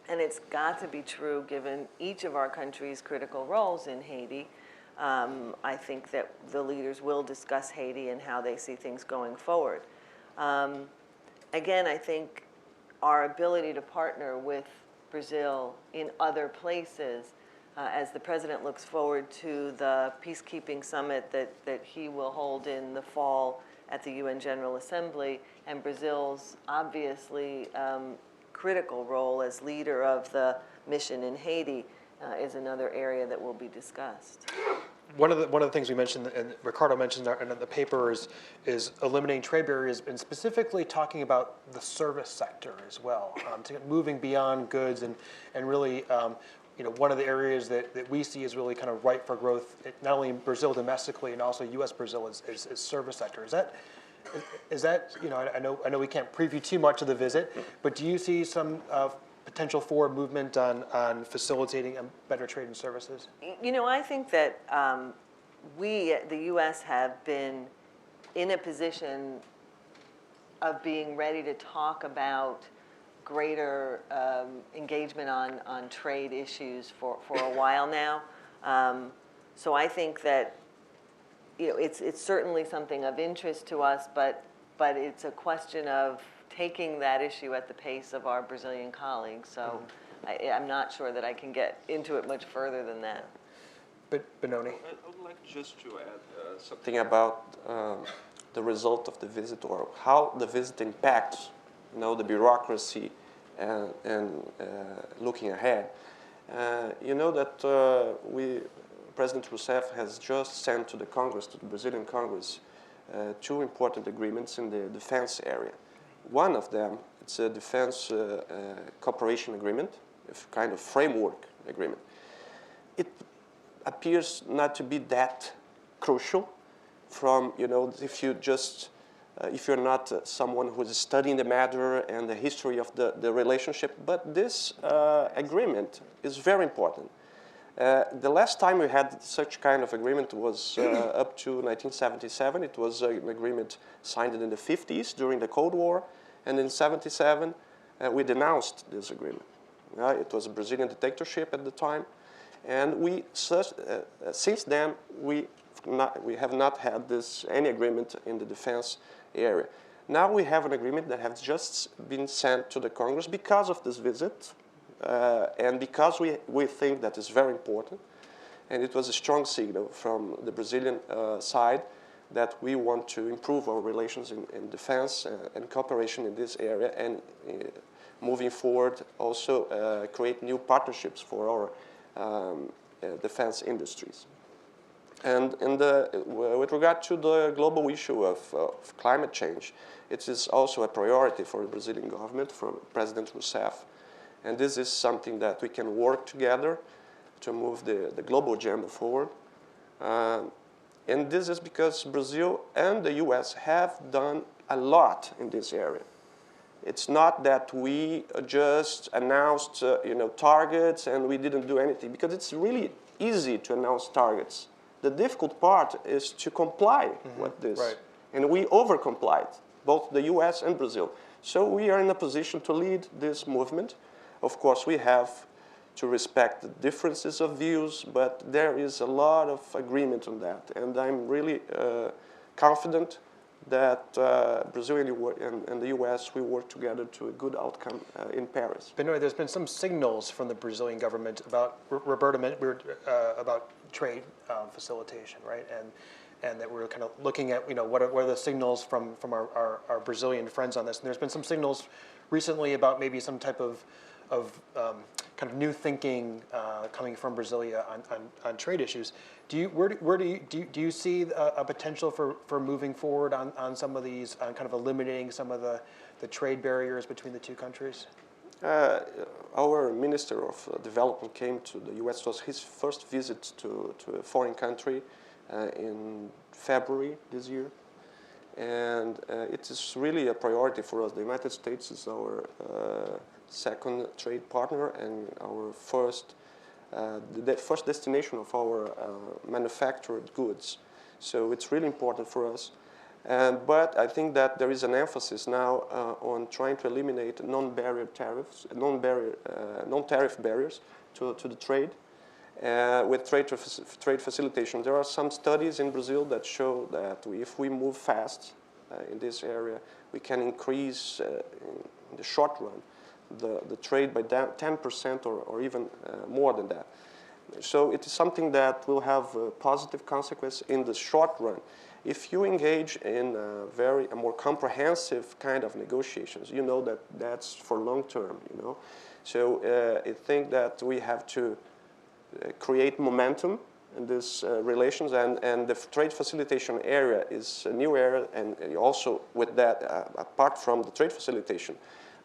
And it's got to be true given each of our countries' critical roles in Haiti. I think that the leaders will discuss Haiti and how they see things going forward. Again, I think our ability to partner with Brazil in other places, as the president looks forward to the peacekeeping summit that he will hold in the fall at the UN General Assembly, and Brazil's obviously critical role as leader of the mission in Haiti, is another area that will be discussed. one of the things we mentioned, and Ricardo mentioned in the paper, is eliminating trade barriers, and specifically talking about the service sector as well, moving beyond goods and really. One of the areas that we see is really kind of ripe for growth, not only in Brazil domestically and also U.S. Brazil is service sector. Is that I know we can't preview too much of the visit, but do you see some potential forward movement on facilitating better trade and services? I think that we, the U.S., have been in a position of being ready to talk about greater engagement on trade issues for a while now. So I think that it's certainly something of interest to us, but it's a question of taking that issue at the pace of our Brazilian colleagues. So I'm not sure that I can get into it much further than that. But Benoni? I would like just to add something about the result of the visit, or how the visit impacts the bureaucracy and looking ahead. That President Rousseff has just sent to the Congress, to the Brazilian Congress, 2 important agreements in the defense area. One of them, it's a defense cooperation agreement, a kind of framework agreement. It appears not to be that crucial from, if you're not someone who is studying the matter and the history of the relationship, but this agreement is very important. The last time we had such kind of agreement was up to 1977. It was an agreement signed in the 50s during the Cold War, and in 77 we denounced this agreement. It was a Brazilian dictatorship at the time, and since then we have not had any agreement in the defense area. Now we have an agreement that has just been sent to the Congress because of this visit, and because we think that is very important, and it was a strong signal from the Brazilian side that we want to improve our relations in defense and cooperation in this area, and moving forward also create new partnerships for our defense industries. And with regard to the global issue of climate change, it is also a priority for the Brazilian government, for President Rousseff. And this is something that we can work together to move the global agenda forward. And this is because Brazil and the US have done a lot in this area. It's not that we just announced targets and we didn't do anything, because it's really easy to announce targets. The difficult part is to comply with this. Right. And we over-complied, both the US and Brazil. So we are in a position to lead this movement. Of course, we have to respect the differences of views, but there is a lot of agreement on that. And I'm really confident that Brazil and the US, we work together to a good outcome in Paris. Benoni, there's been some signals from the Brazilian government about, Roberta, about trade facilitation, right? And that we're kind of looking at, what are the signals from our Brazilian friends on this? And there's been some signals recently about maybe some type of kind of new thinking coming from Brasilia on trade issues. Do you see a potential for moving forward on some of these, on kind of eliminating some of the trade barriers between the two countries? Our Minister of Development came to the US. It was his first visit to a foreign country in February this year. And it is really a priority for us. The United States is our second trade partner and our first destination of our manufactured goods. So it's really important for us. But I think that there is an emphasis now on trying to eliminate non-tariff barriers to the trade. With trade facilitation, there are some studies in Brazil that show that if we move fast in this area, we can increase in the short run the trade by 10% or even more than that. So it is something that will have a positive consequence in the short run. If you engage in a more comprehensive kind of negotiations, you know that that's for long term, So I think that we have to create momentum in these relations, and the trade facilitation area is a new area, and also with that, apart from the trade facilitation,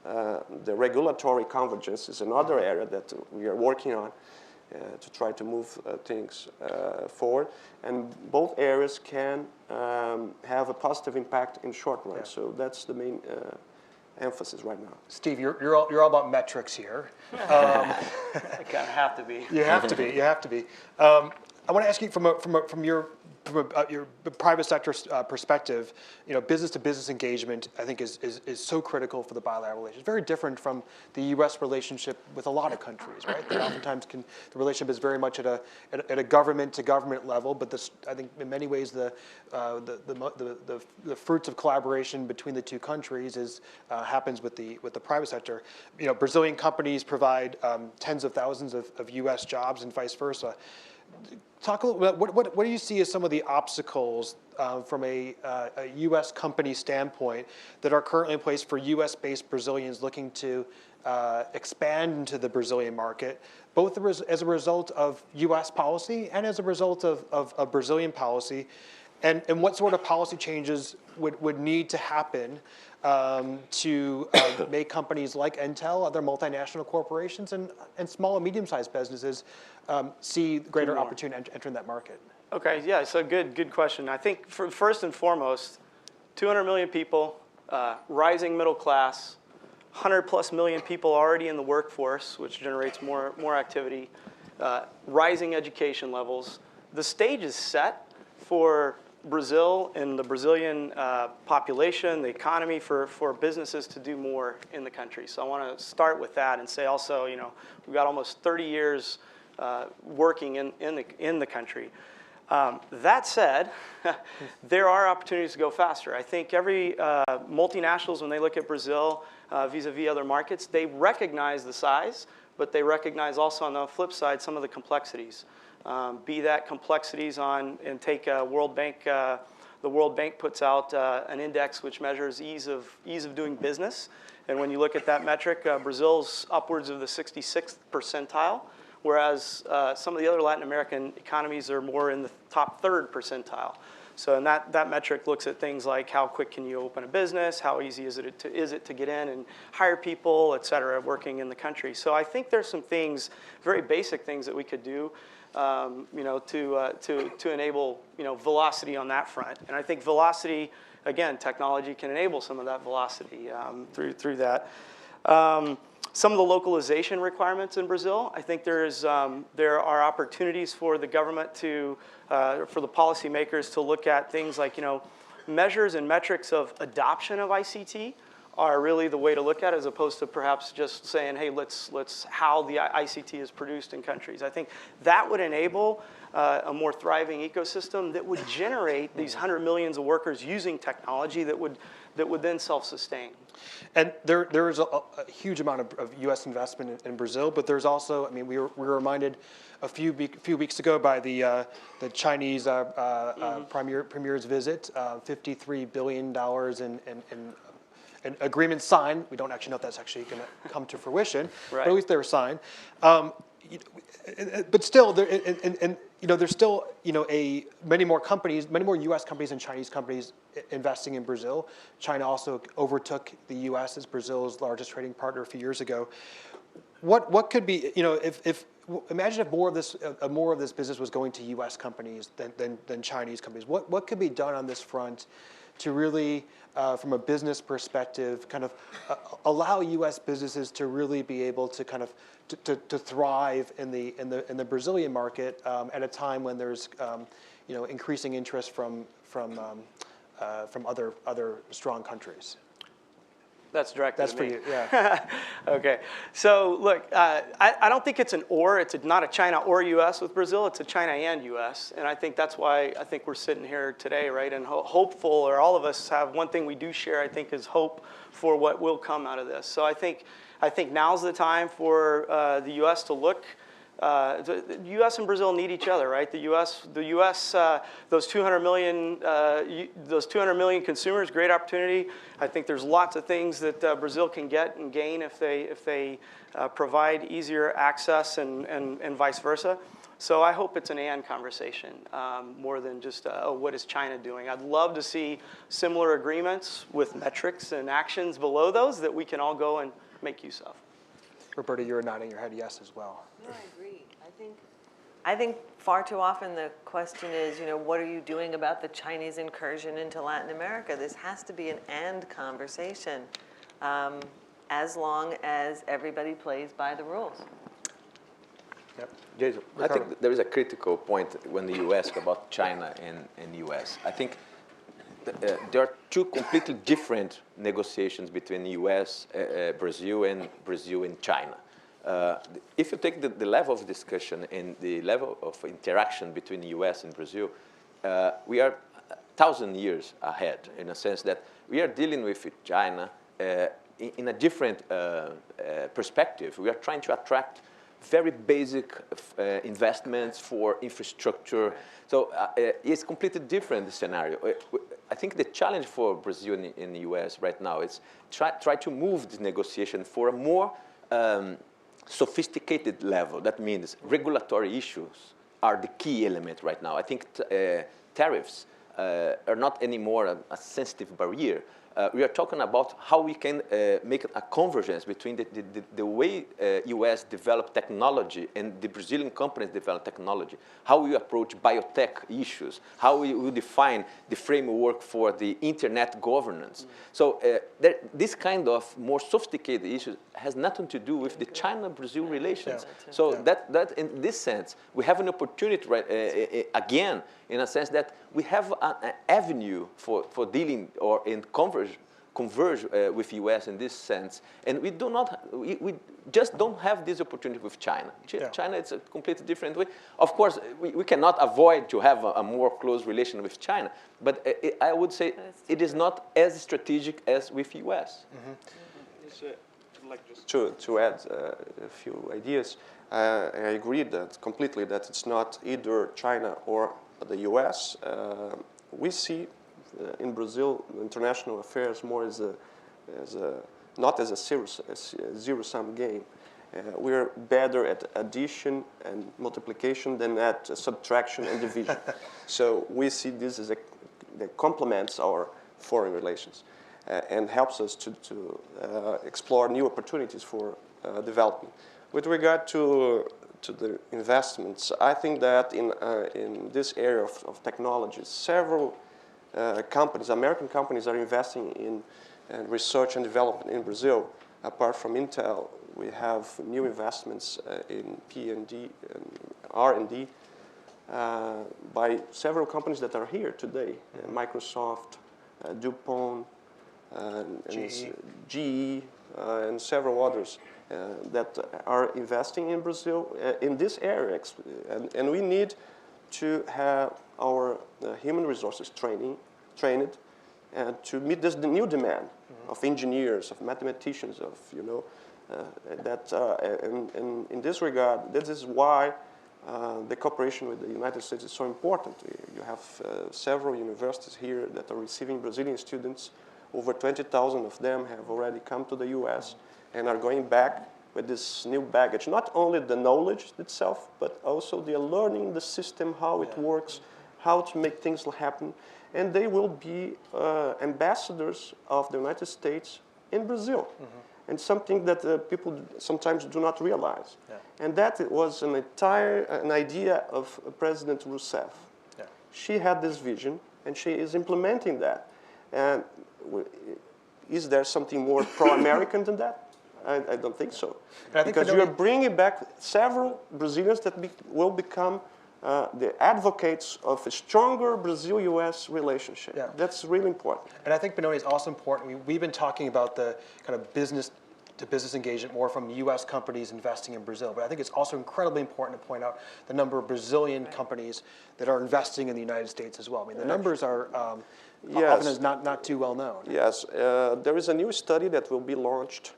the regulatory convergence is another area that we are working on to try to move things forward. And both areas can have a positive impact in short run. Yeah. So that's the main emphasis right now. Steve, you're all about metrics here. I kind of have to be. You have to be. You have to be. I want to ask you from your private sector perspective, business-to-business engagement, I think, is so critical for the bilateral relations. Very different from the U.S. relationship with a lot of countries, right? That oftentimes the relationship is very much at a government-to-government level, but I think in many ways the fruits of collaboration between the two countries happens with the private sector. Brazilian companies provide tens of thousands of U.S. jobs and vice versa. Talk a little bit. What do you see as some of the obstacles from a U.S. company standpoint that are currently in place for U.S.-based Brazilians looking to expand into the Brazilian market, both as a result of U.S. policy and as a result of Brazilian policy, and what sort of policy changes would need to happen to make companies like Intel, other multinational corporations, and small and medium-sized businesses see greater opportunity entering that market? Okay, yeah, so good question. I think first and foremost, 200 million people, rising middle class, 100+ million people already in the workforce, which generates more activity, rising education levels. The stage is set for Brazil and the Brazilian population, the economy, for businesses to do more in the country. So I want to start with that and say also, we've got almost 30 years working in the country. That said, there are opportunities to go faster. I think every multinationals, when they look at Brazil vis-a-vis other markets, they recognize the size, but they recognize also on the flip side some of the complexities. Be that complexities and take World Bank. The World Bank puts out an index which measures ease of doing business, and when you look at that metric, Brazil's upwards of the 66th percentile, whereas some of the other Latin American economies are more in the top 3rd percentile. So and that metric looks at things like how quick can you open a business, how easy is it to get in and hire people, et cetera, working in the country. So I think there's some things, very basic things that we could do to enable velocity on that front. And I think velocity, again, technology can enable some of that velocity through that. Some of the localization requirements in Brazil, I think there are opportunities for the government for the policymakers to look at things like measures and metrics of adoption of ICT are really the way to look at it, as opposed to perhaps just saying, hey, let's how the ICT is produced in countries. I think that would enable a more thriving ecosystem that would generate these 100 millions of workers using technology that would then self-sustain. And there is a huge amount of U.S. investment in Brazil, but there's also, we were reminded a few weeks ago by the Chinese premier's visit, $53 billion in agreements signed. We don't actually know if that's actually going to come to fruition, right. But at least they were signed. But still, there's still many more U.S. companies and Chinese companies investing in Brazil. China also overtook the U.S. as Brazil's largest trading partner a few years ago. What could be imagine if more of this business was going to U.S. companies than Chinese companies. What could be done on this front to really, from a business perspective, kind of allow U.S. businesses to really be able to kind of to thrive in the Brazilian market at a time when there's increasing interest from other strong countries? That's directed That's to for me. you, yeah. Okay, so look, I don't think it's an or. It's not a China or U.S. with Brazil. It's a China and U.S. And I think that's why I think we're sitting here today, right? And hopeful, or all of us have one thing we do share, I think, is hope for what will come out of this. So I think now's the time for the U.S. to look the U.S. and Brazil need each other, right? The U.S. Those 200 million consumers, great opportunity. I think there's lots of things that Brazil can get and gain if they provide easier access and vice versa. So I hope it's an and conversation more than just, oh, what is China doing? I'd love to see similar agreements with metrics and actions below those that we can all go and make use of. Roberta, you're nodding your head yes as well. No, I agree. I think far too often the question is, what are you doing about the Chinese incursion into Latin America? This has to be an and conversation as long as everybody plays by the rules. Yep. Jason, I think there is a critical point when you ask about China and U.S. I think there are two completely different negotiations between the U.S., Brazil and China. If you take the level of discussion and the level of interaction between the U.S. and Brazil, we are 1,000 years ahead in a sense that we are dealing with China in a different perspective. We are trying to attract very basic investments for infrastructure. So it's completely different scenario. I think the challenge for Brazil and the U.S. right now is try to move this negotiation for a more sophisticated level. That means regulatory issues are the key element right now. I think tariffs are not anymore a sensitive barrier. We are talking about how we can make a convergence between the way U.S. develop technology and the Brazilian companies develop technology, how we approach biotech issues, how we will define the framework for the internet governance. So this kind of more sophisticated issues has nothing to do with the China-Brazil relations. Yeah. So that in this sense, we have an opportunity again, in a sense that we have an avenue for dealing or in converge with U.S. in this sense, and we just don't have this opportunity with China. Yeah. China, it's a completely different way. Of course, we cannot avoid to have a more close relation with China, but I would say it is not as strategic as with U.S. Mm-hmm. I'd like just to add a few ideas. I agree completely that it's not either China or the U.S. We see in Brazil international affairs more not as a zero-sum game. We're better at addition and multiplication than at subtraction and division. So we see this as that complements our foreign relations and helps us to explore new opportunities for development. With regard to the investments, I think that in this area of technology, several companies, American companies, are investing in research and development in Brazil. Apart from Intel, we have new investments in P&D and R&D by several companies that are here today: Microsoft, DuPont, GE, and several others that are investing in Brazil in this area. And we need to have our human resources trained to meet the new demand of engineers, of mathematicians, of and in this regard, this is why the cooperation with the United States is so important. You have several universities here that are receiving Brazilian students. Over 20,000 of them have already come to the U.S. and are going back with this new baggage. Not only the knowledge itself, but also they are learning the system, how it works, how to make things happen. And they will be ambassadors of the United States in Brazil. And something that people sometimes do not realize. And that was an idea of President Rousseff. She had this vision, and she is implementing that. And is there something more pro-American than that? I don't think so. Because you are bringing back several Brazilians that will become the advocates of a stronger Brazil-U.S. relationship. That's really important. And I think, Benoni, is also important. We've been talking about the kind of business-to-business engagement more from U.S. companies investing in Brazil. But I think it's also incredibly important to point out the number of Brazilian companies that are investing in the United States as well. I mean, the numbers are often not too well known. Yes. There is a new study that will be launched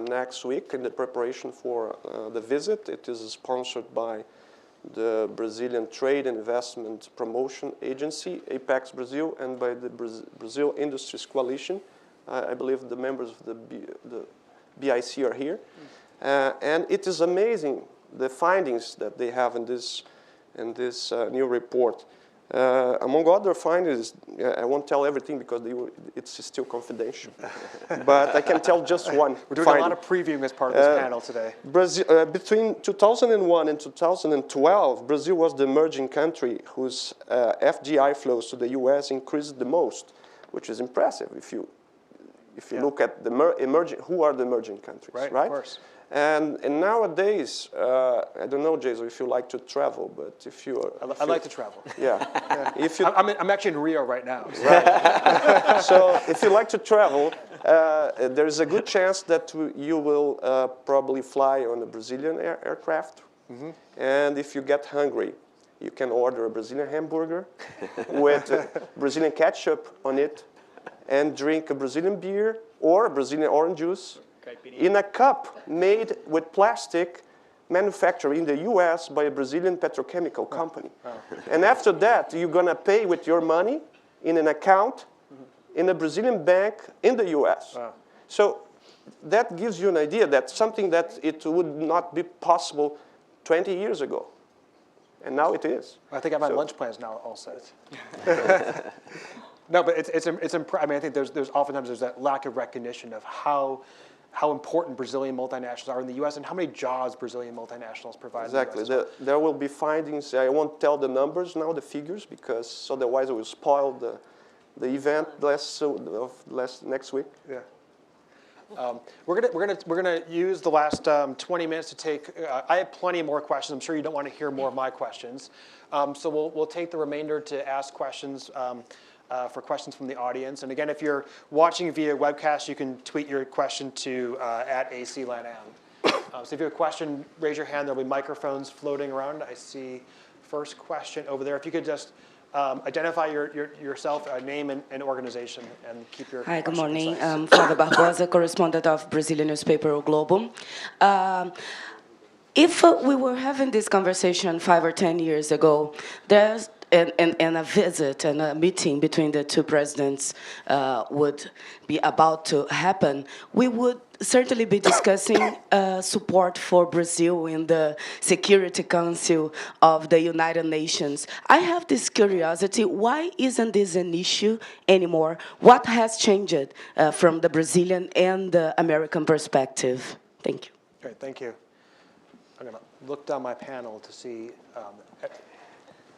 next week in the preparation for the visit. It is sponsored by the Brazilian Trade and Investment Promotion Agency, Apex Brazil, and by the Brazil Industries Coalition. I believe the members of the BIC are here. And it is amazing, the findings that they have in this new report. Among other findings, I won't tell everything because it's still confidential. But I can tell just one. We're doing a lot of previewing as part of this panel today. Brazil, between 2001 and 2012, Brazil was the emerging country whose FDI flows to the US increased the most, which is impressive if you look at the emerging, who are the emerging countries, right? Of course. And nowadays, I don't know, Jason, if you like to travel, but if you are... I like to travel. Yeah. If you, I'm actually in Rio right now. So. Right. So if you like to travel, there's a good chance that you will probably fly on a Brazilian aircraft. Mm-hmm. And if you get hungry, you can order a Brazilian hamburger with Brazilian ketchup on it and drink a Brazilian beer or a Brazilian orange juice in a cup made with plastic manufactured in the US by a Brazilian petrochemical company. Wow. And after that, you're going to pay with your money in an account in a Brazilian bank in the US. Wow. So that gives you an idea that something that it would not be possible 20 years ago. And now it is. I think I have my lunch plans now all set. No, but I mean, I think there's oftentimes that lack of recognition of how important Brazilian multinationals are in the U.S. and how many jobs Brazilian multinationals provide. Exactly. In the US. There will be findings. I won't tell the numbers now, the figures, because otherwise it will spoil the event next week. Yeah. We're gonna use the last 20 minutes to take. I have plenty more questions. I'm sure you don't want to hear more of my questions, so we'll take the remainder to ask questions. For questions from the audience. And again, if you're watching via webcast, you can tweet your question to @ACLATAM. So if you have a question, raise your hand. There'll be microphones floating around. I see first question over there. If you could just identify yourself, name and organization, and keep your Hi, good morning. Concise. I'm Flávia Barbosa, correspondent of Brazilian newspaper O Globo. If we were having this conversation 5 or 10 years ago, there's and a visit and a meeting between the two presidents would be about to happen, we would certainly be discussing support for Brazil in the Security Council of the United Nations. I have this curiosity, why isn't this an issue anymore? What has changed from the Brazilian and the American perspective? Thank you. Great, thank you. I'm going to look down my panel to see.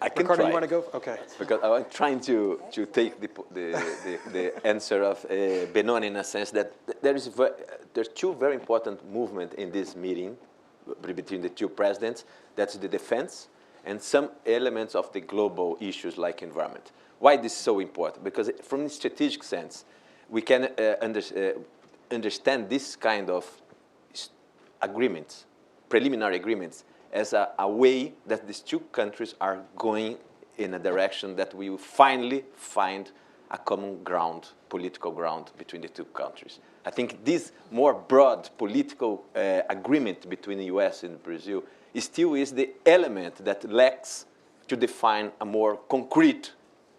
I can Ricardo, try. you want to go? Okay. Because I'm trying to take the answer of Benoni in a sense that there's two very important movements in this meeting between the two presidents. That's the defense and some elements of the global issues like environment. Why this is so important? Because from a strategic sense, we can understand this kind of agreements, preliminary agreements, as a way that these two countries are going in a direction that we will finally find a common ground, political ground between the two countries. I think this more broad political agreement between the US and Brazil still is the element that lacks to define a more concrete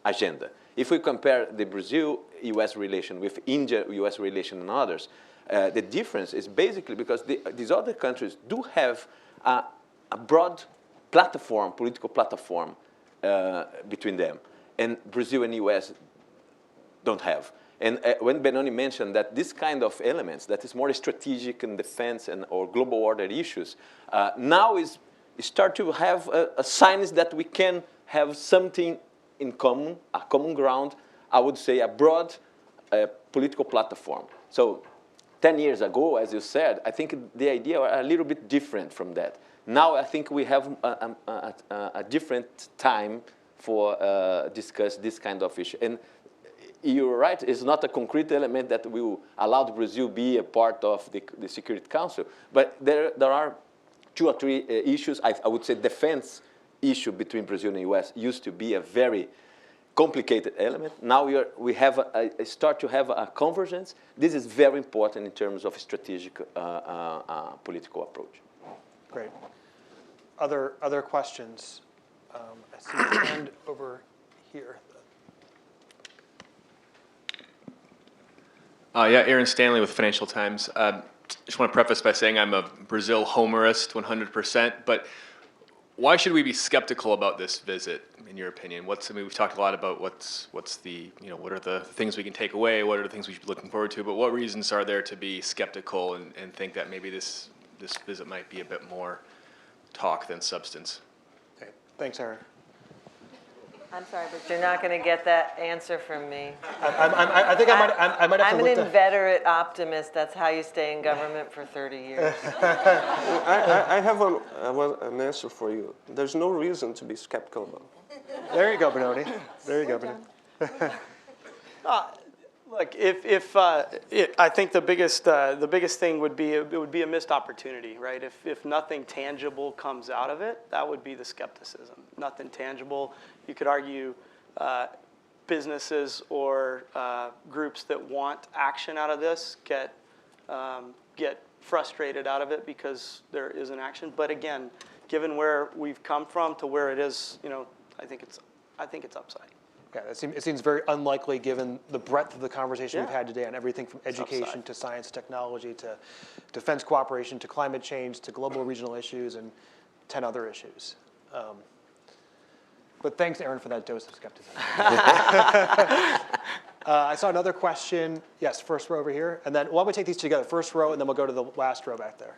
agenda. If we compare the Brazil-US relation with India-US relation and others, the difference is basically because these other countries do have a broad platform, political platform between them, and Brazil and US don't have. And when Benoni mentioned that this kind of elements that is more strategic in defense or global order issues, now start to have signs that we can have something in common, a common ground, I would say a broad political platform. So 10 years ago, as you said, I think the idea was a little bit different from that. Now I think we have a different time for discuss this kind of issue. And you're right, it's not a concrete element that will allow Brazil be a part of the Security Council. But there are 2 or 3 issues. I would say defense issue between Brazil and the US used to be a very complicated element. Now we have start to have a convergence. This is very important in terms of strategic political approach. Great. Other questions? I see a hand over here. Yeah, Aaron Stanley with Financial Times. Just want to preface by saying I'm a Brazil homerist 100%, but why should we be skeptical about this visit, in your opinion? I mean, we've talked a lot about what's the, what are the things we can take away, what are the things we should be looking forward to, but what reasons are there to be skeptical and think that maybe this visit might be a bit more talk than substance? Okay. Thanks, Aaron. I'm sorry, but you're not going to get that answer from me. I think I might have to I'm an inveterate optimist. That's how you stay in government for 30 years. I have an answer for you. There's no reason to be skeptical about it. There you go, Benoni. There you go, Benoni. Look, I think the biggest thing would be it would be a missed opportunity, right? If nothing tangible comes out of it, that would be the skepticism. Nothing tangible. You could argue businesses or groups that want action out of this get frustrated out of it because there isn't action. But again, given where we've come from to where it is, I think it's upside. Yeah, it seems very unlikely given the breadth of the conversation we've had today on everything from education to science, technology, to defense cooperation, to climate change, to global regional issues, and 10 other issues. But thanks, Aaron, for that dose of skepticism. I saw another question. Yes, first row over here. And then why don't we take these together? First row, and then we'll go to the last row back there.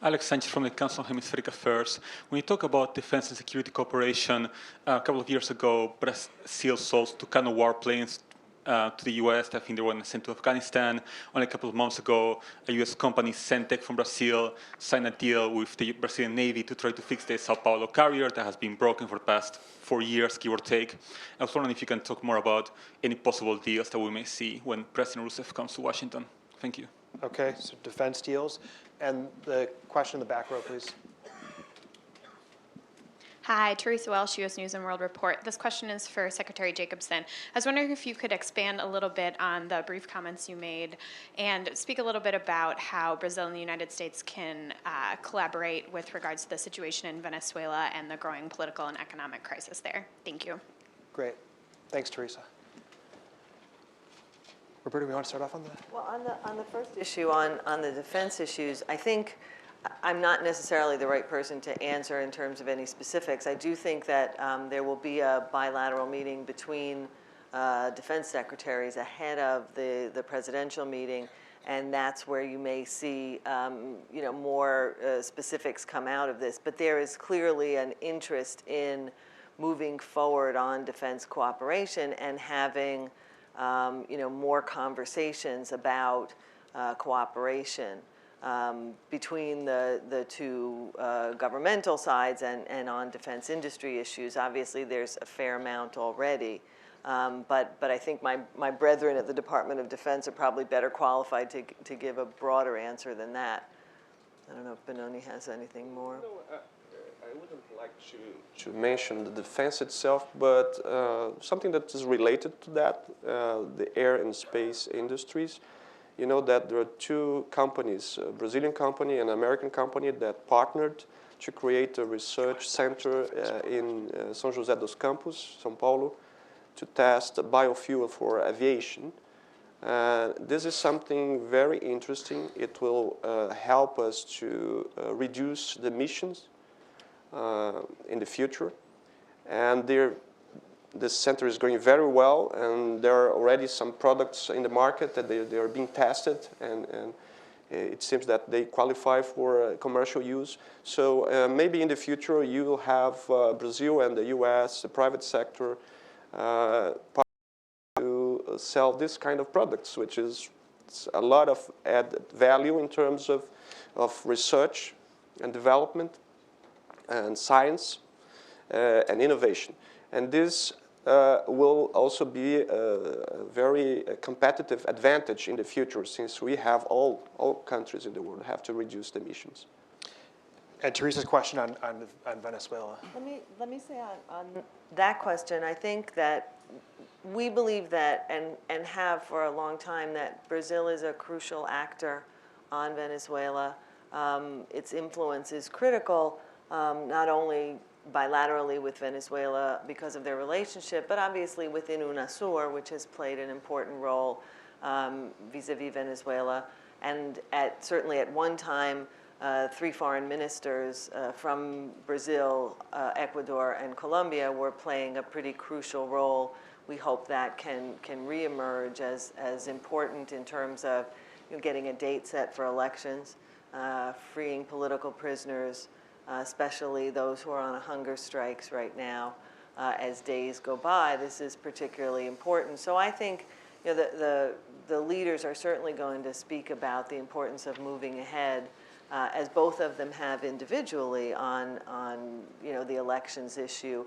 Alex Sanchez from the Council on Hemispheric Affairs. When you talk about defense and security cooperation, a couple of years ago, Brazil sold 2 kind of warplanes to the US. I think they were sent to Afghanistan. Only a couple of months ago, a US company, Centec from Brazil, signed a deal with the Brazilian Navy to try to fix the Sao Paulo carrier that has been broken for the past 4 years, give or take. I was wondering if you can talk more about any possible deals that we may see when President Rousseff comes to Washington. Thank you. Okay, so defense deals. And the question in the back row, please. Hi, Teresa Welsh, U.S. News and World Report. This question is for Secretary Jacobson. I was wondering if you could expand a little bit on the brief comments you made and speak a little bit about how Brazil and the United States can collaborate with regards to the situation in Venezuela and the growing political and economic crisis there. Thank you. Great. Thanks, Teresa. Roberta, we want to start off on that? Well, on the first issue, on the defense issues, I think I'm not necessarily the right person to answer in terms of any specifics. I do think that there will be a bilateral meeting between defense secretaries ahead of the presidential meeting, and that's where you may see more specifics come out of this. But there is clearly an interest in moving forward on defense cooperation and having more conversations about cooperation between the two governmental sides and on defense industry issues. Obviously, there's a fair amount already, but I think my brethren at the Department of Defense are probably better qualified to give a broader answer than that. I don't know if Benoni has anything more. No, I wouldn't like to mention the defense itself, but something that is related to that, the air and space industries. You know that there are 2 companies, a Brazilian company and an American company, that partnered to create a research center in São José dos Campos, São Paulo, to test biofuel for aviation. This is something very interesting. It will help us to reduce the emissions in the future, and this center is going very well, and there are already some products in the market that they are being tested, and it seems that they qualify for commercial use. So maybe in the future you will have Brazil and the US, the private sector, to sell this kind of products, which is a lot of added value in terms of research and development and science and innovation. And this will also be a very competitive advantage in the future, since we have all countries in the world have to reduce the emissions. And Teresa's question on Venezuela. Let me say on that question, I think that we believe that and have for a long time that Brazil is a crucial actor on Venezuela. Its influence is critical, not only bilaterally with Venezuela because of their relationship, but obviously within UNASUR, which has played an important role vis-a-vis Venezuela. And certainly at one time, 3 foreign ministers from Brazil, Ecuador, and Colombia were playing a pretty crucial role. We hope that can reemerge as important in terms of getting a date set for elections, freeing political prisoners, especially those who are on hunger strikes right now. As days go by, this is particularly important. So I think the leaders are certainly going to speak about the importance of moving ahead, as both of them have individually on the elections issue,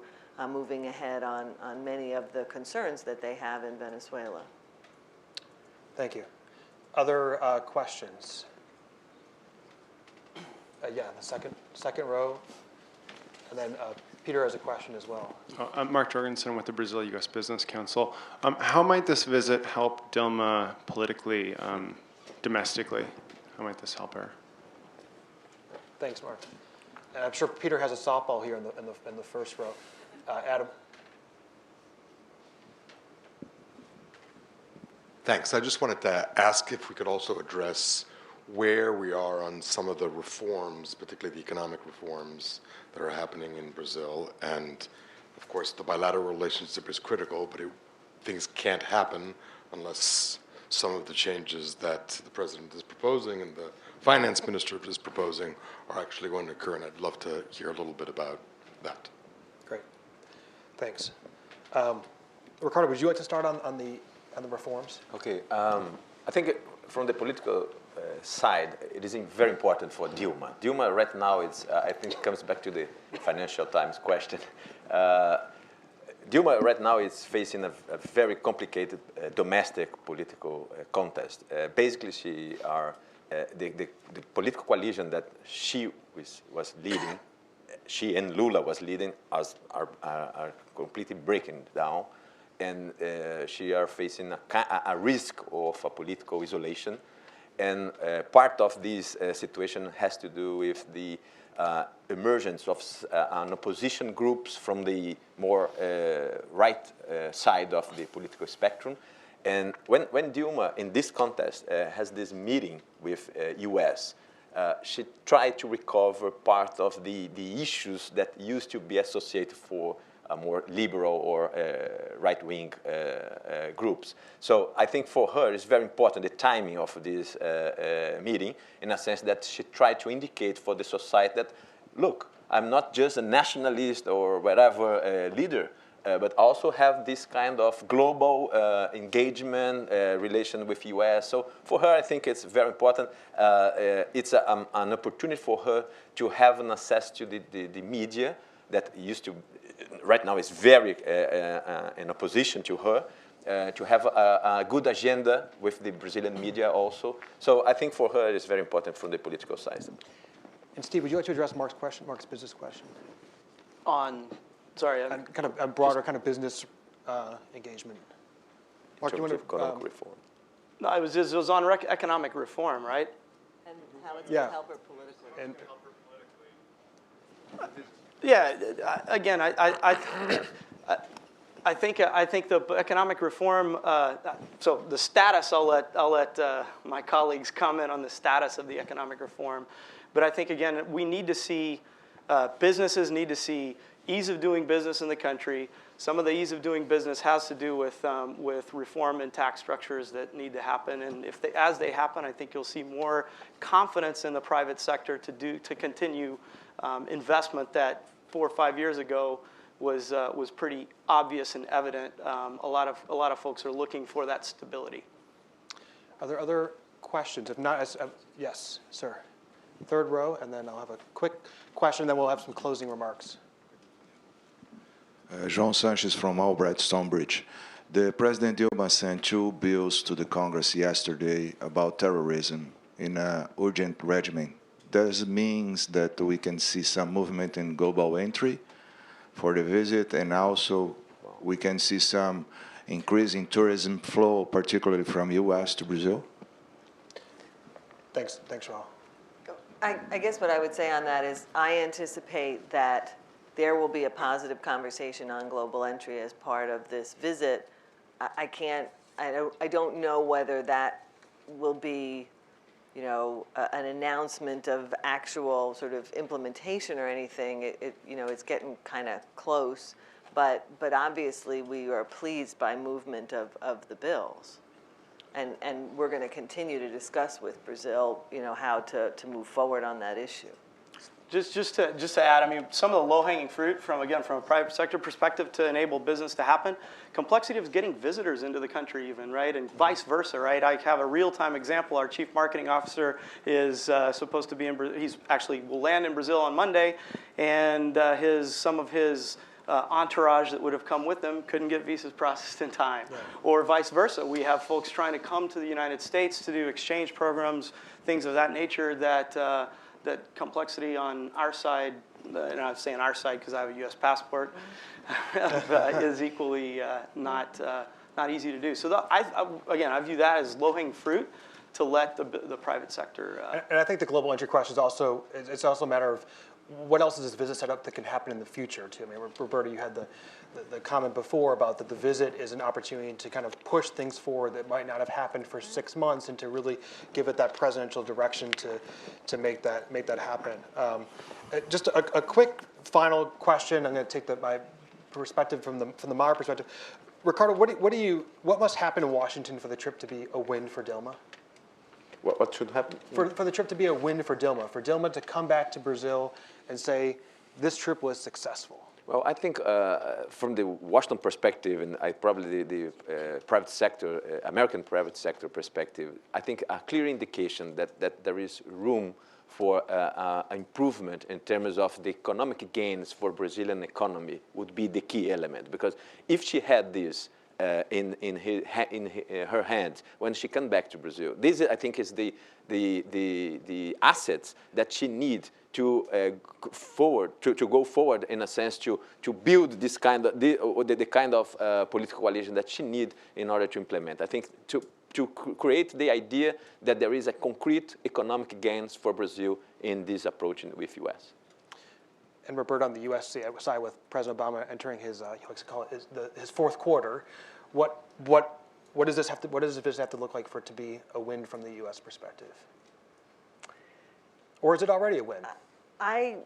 moving ahead on many of the concerns that they have in Venezuela. Thank you. Other questions? Yeah, the second row, and then Peter has a question as well. I'm Mark Jorgensen with the Brazil-U.S. Business Council. How might this visit help Dilma politically, domestically? How might this help her? Thanks, Mark. And I'm sure Peter has a softball here in the first row. Adam. Thanks. I just wanted to ask if we could also address where we are on some of the reforms, particularly the economic reforms that are happening in Brazil. And of course, the bilateral relationship is critical, but things can't happen unless some of the changes that the president is proposing and the finance minister is proposing are actually going to occur. And I'd love to hear a little bit about that. Great. Thanks. Ricardo, would you like to start on the reforms? Okay. I think from the political side, it is very important for Dilma. Dilma right now, I think it comes back to the Financial Times question. Dilma right now is facing a very complicated domestic political contest. Basically, the political coalition that she was leading, she and Lula was leading, are completely breaking down, and she are facing a risk of a political isolation. And part of this situation has to do with the emergence of opposition groups from the more right side of the political spectrum. And when Dilma, in this contest, has this meeting with U.S., she tried to recover part of the issues that used to be associated for more liberal or right-wing groups. So I think for her it's very important the timing of this meeting, in a sense that she tried to indicate for the society that, look, I'm not just a nationalist or whatever leader, but also have this kind of global engagement relation with U.S. So for her, I think it's very important. It's an opportunity for her to have an access to the media that used to, right now is very in opposition to her, to have a good agenda with the Brazilian media also. So I think for her it's very important from the political side. And Steve, would you like to address Mark's business question? Sorry. And kind of a broader kind of business engagement. Mark, do you want to? Economic reform. No, it was on economic reform, right? And how it's going to help her politically. And, yeah, again, I think the economic reform. So the status, I'll let my colleagues comment on the status of the economic reform, but I think again we need to see businesses need to see ease of doing business in the country. Some of the ease of doing business has to do with reform and tax structures that need to happen, and as they happen, I think you'll see more confidence in the private sector to continue investment that 4 or 5 years ago was pretty obvious and evident. A lot of folks are looking for that stability. are there other questions? If not, yes, sir. Third row, and then I'll have a quick question, and then we'll have some closing remarks. João Sanches from Albright Stonebridge. The President Dilma sent 2 bills to the Congress yesterday about terrorism in an urgent regimen This means that we can see some movement in global entry for the visit, and also we can see some increase in tourism flow, particularly from U.S. to Brazil? Thanks, Raul. I guess what I would say on that is I anticipate that there will be a positive conversation on global entry as part of this visit. I don't know whether that will be, you know, an announcement of actual sort of implementation or anything. It's getting kind of close, but obviously we are pleased by movement of the bills. And we're going to continue to discuss with Brazil, you know, how to move forward on that issue. Just to add, I mean, some of the low-hanging fruit from a private sector perspective to enable business to happen, complexity of getting visitors into the country even, right? And vice versa, right? I have a real-time example. Our chief marketing officer is supposed to be in Brazil. He's actually will land in Brazil on Monday, and some of his entourage that would have come with them couldn't get visas processed in time. Right. Or vice versa. We have folks trying to come to the United States to do exchange programs, things of that nature that that complexity on our side, and I'm saying our side because I have a U.S. passport, is equally not easy to do. So again, I view that as low-hanging fruit to let the private sector. And I think the global entry question is also, it's also a matter of what else is this visit set up that can happen in the future too? I mean, Roberta, you had the comment before about that the visit is an opportunity to kind of push things forward that might not have happened for 6 months, and to really give it that presidential direction to make that happen. Just a quick final question. I'm going to take my perspective from the Mara perspective. Ricardo, what must happen in Washington for the trip to be a win for Dilma? What should happen? For the trip to be a win for Dilma to come back to Brazil and say, this trip was successful? Well, I think from the Washington perspective, and probably the private sector, American private sector perspective, I think a clear indication that there is room for improvement in terms of the economic gains for Brazilian economy would be the key element. Because if she had this in her hands when she comes back to Brazil, this I think is the assets that she needs to go forward in a sense to build this kind of the kind of political coalition that she needs in order to implement. I think to create the idea that there is a concrete economic gains for Brazil in this approach with U.S. And Roberta, on the U.S. side, with President Obama entering his, he likes to call it his fourth quarter, what does this visit have to look like for it to be a win from the U.S. perspective? Or is it already a win? I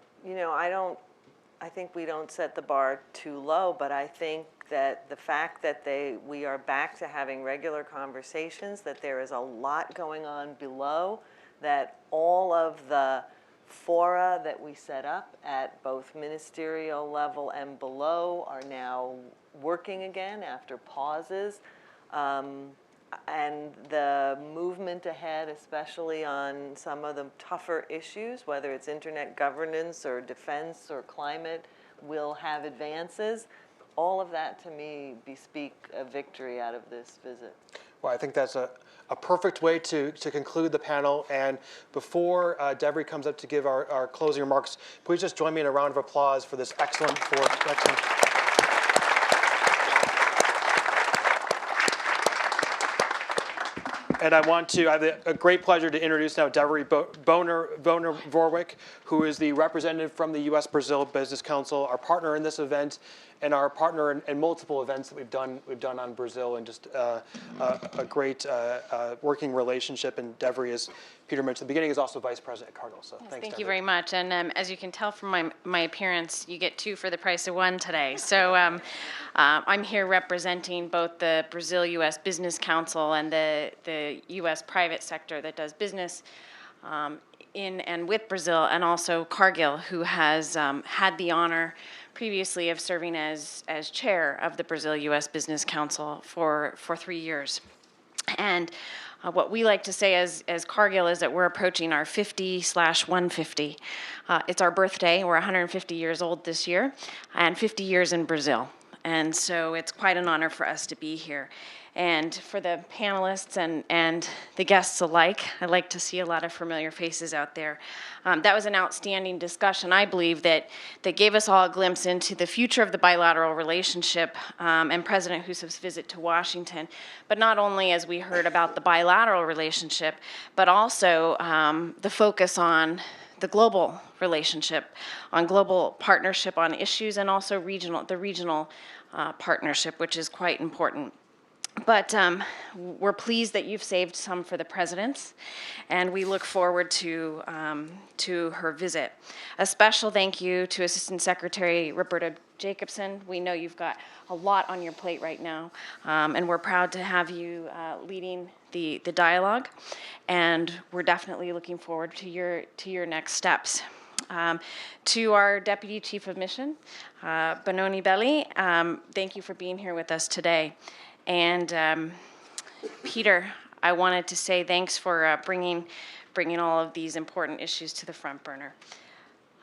think we don't set the bar too low, but I think that the fact that we are back to having regular conversations, that there is a lot going on below, that all of the fora that we set up at both ministerial level and below are now working again after pauses. And the movement ahead, especially on some of the tougher issues, whether it's internet governance or defense or climate, will have advances. All of that, to me, bespeak a victory out of this visit. Well, I think that's a perfect way to conclude the panel. And before Devery comes up to give our closing remarks, please just join me in a round of applause for this excellent And I have a great pleasure to introduce now Devery Boner-Vorwick, who is the representative from the U.S.-Brazil Business Council, our partner in this event, and our partner in multiple events that we've done on Brazil, and just a great working relationship. And Devery, as Peter mentioned at the beginning, is also vice president at Cardinal. So yes, thanks. Thank you very much. And as you can tell from my appearance, you get two for the price of one today. So I'm here representing both the Brazil-U.S. Business Council and the U.S. private sector that does business in and with Brazil, and also Cargill, who has had the honor previously of serving as chair of the Brazil-U.S. Business Council for 3 years. And what we like to say as Cargill is that we're approaching our 50/150. It's our birthday. We're 150 years old this year, and 50 years in Brazil. And so it's quite an honor for us to be here. And for the panelists and the guests alike, I like to see a lot of familiar faces out there. That was an outstanding discussion, I believe, that gave us all a glimpse into the future of the bilateral relationship and President Rousseff's visit to Washington. But not only as we heard about the bilateral relationship, but also the focus on the global relationship, on global partnership on issues, and also the regional partnership, which is quite important. But we're pleased that you've saved some for the presidents, and we look forward to her visit. A special thank you to Assistant Secretary Roberta Jacobson. We know you've got a lot on your plate right now, and we're proud to have you leading the dialogue, and we're definitely looking forward to your next steps. To our Deputy Chief of Mission, Benoni Belli, thank you for being here with us today. And Peter, I wanted to say thanks for bringing all of these important issues to the front burner.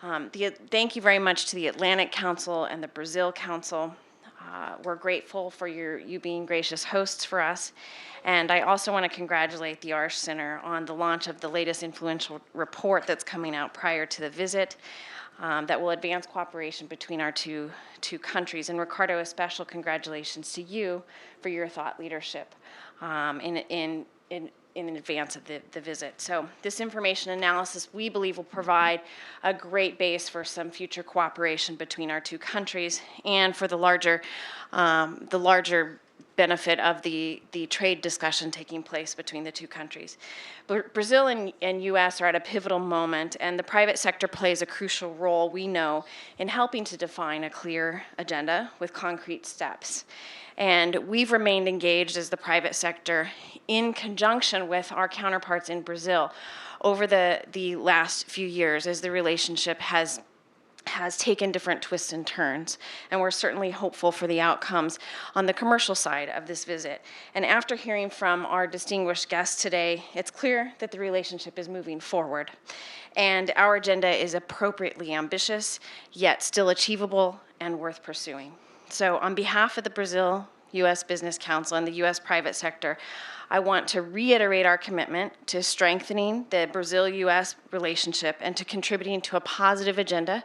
Thank you very much to the Atlantic Council and the Brazil Council. We're grateful for you being gracious hosts for us. And I also want to congratulate the Arsht Center on the launch of the latest influential report that's coming out prior to the visit that will advance cooperation between our two countries. And Ricardo, a special congratulations to you for your thought leadership in advance of the visit. So this information analysis, we believe, will provide a great base for some future cooperation between our two countries and for the larger benefit of the trade discussion taking place between the two countries. Brazil and U.S. are at a pivotal moment, and the private sector plays a crucial role, we know, in helping to define a clear agenda with concrete steps. And we've remained engaged as the private sector in conjunction with our counterparts in Brazil over the last few years as the relationship has taken different twists and turns, and we're certainly hopeful for the outcomes on the commercial side of this visit. And after hearing from our distinguished guests today, it's clear that the relationship is moving forward, and our agenda is appropriately ambitious, yet still achievable and worth pursuing. So on behalf of the Brazil-U.S. Business Council and the U.S. private sector, I want to reiterate our commitment to strengthening the Brazil-U.S. relationship and to contributing to a positive agenda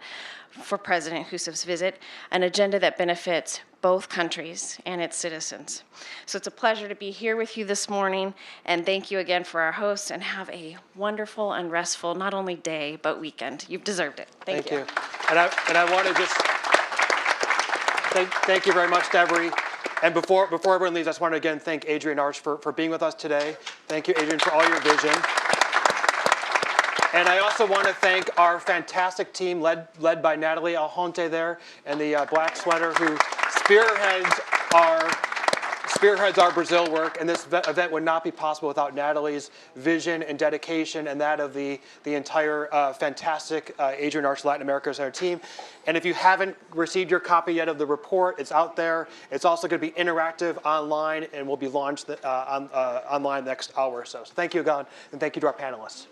for President Rousseff's visit, an agenda that benefits both countries and its citizens. So it's a pleasure to be here with you this morning, and thank you again for our hosts, and have a wonderful and restful, not only day, but weekend. You've deserved it. Thank you. And I want to just thank you very much, Deborah. And before everyone leaves, I just want to again thank Adrienne Arsht for being with us today. Thank you, Adrienne, for all your vision. And I also want to thank our fantastic team led by Natalie Aljonte there and the black sweater who spearheads our Brazil work. And this event would not be possible without Natalie's vision and dedication and that of the entire fantastic Adrienne Arsht Latin America Center team. And if you haven't received your copy yet of the report, it's out there. It's also going to be interactive online and will be launched online next hour or so. So thank you again, and thank you to our panelists.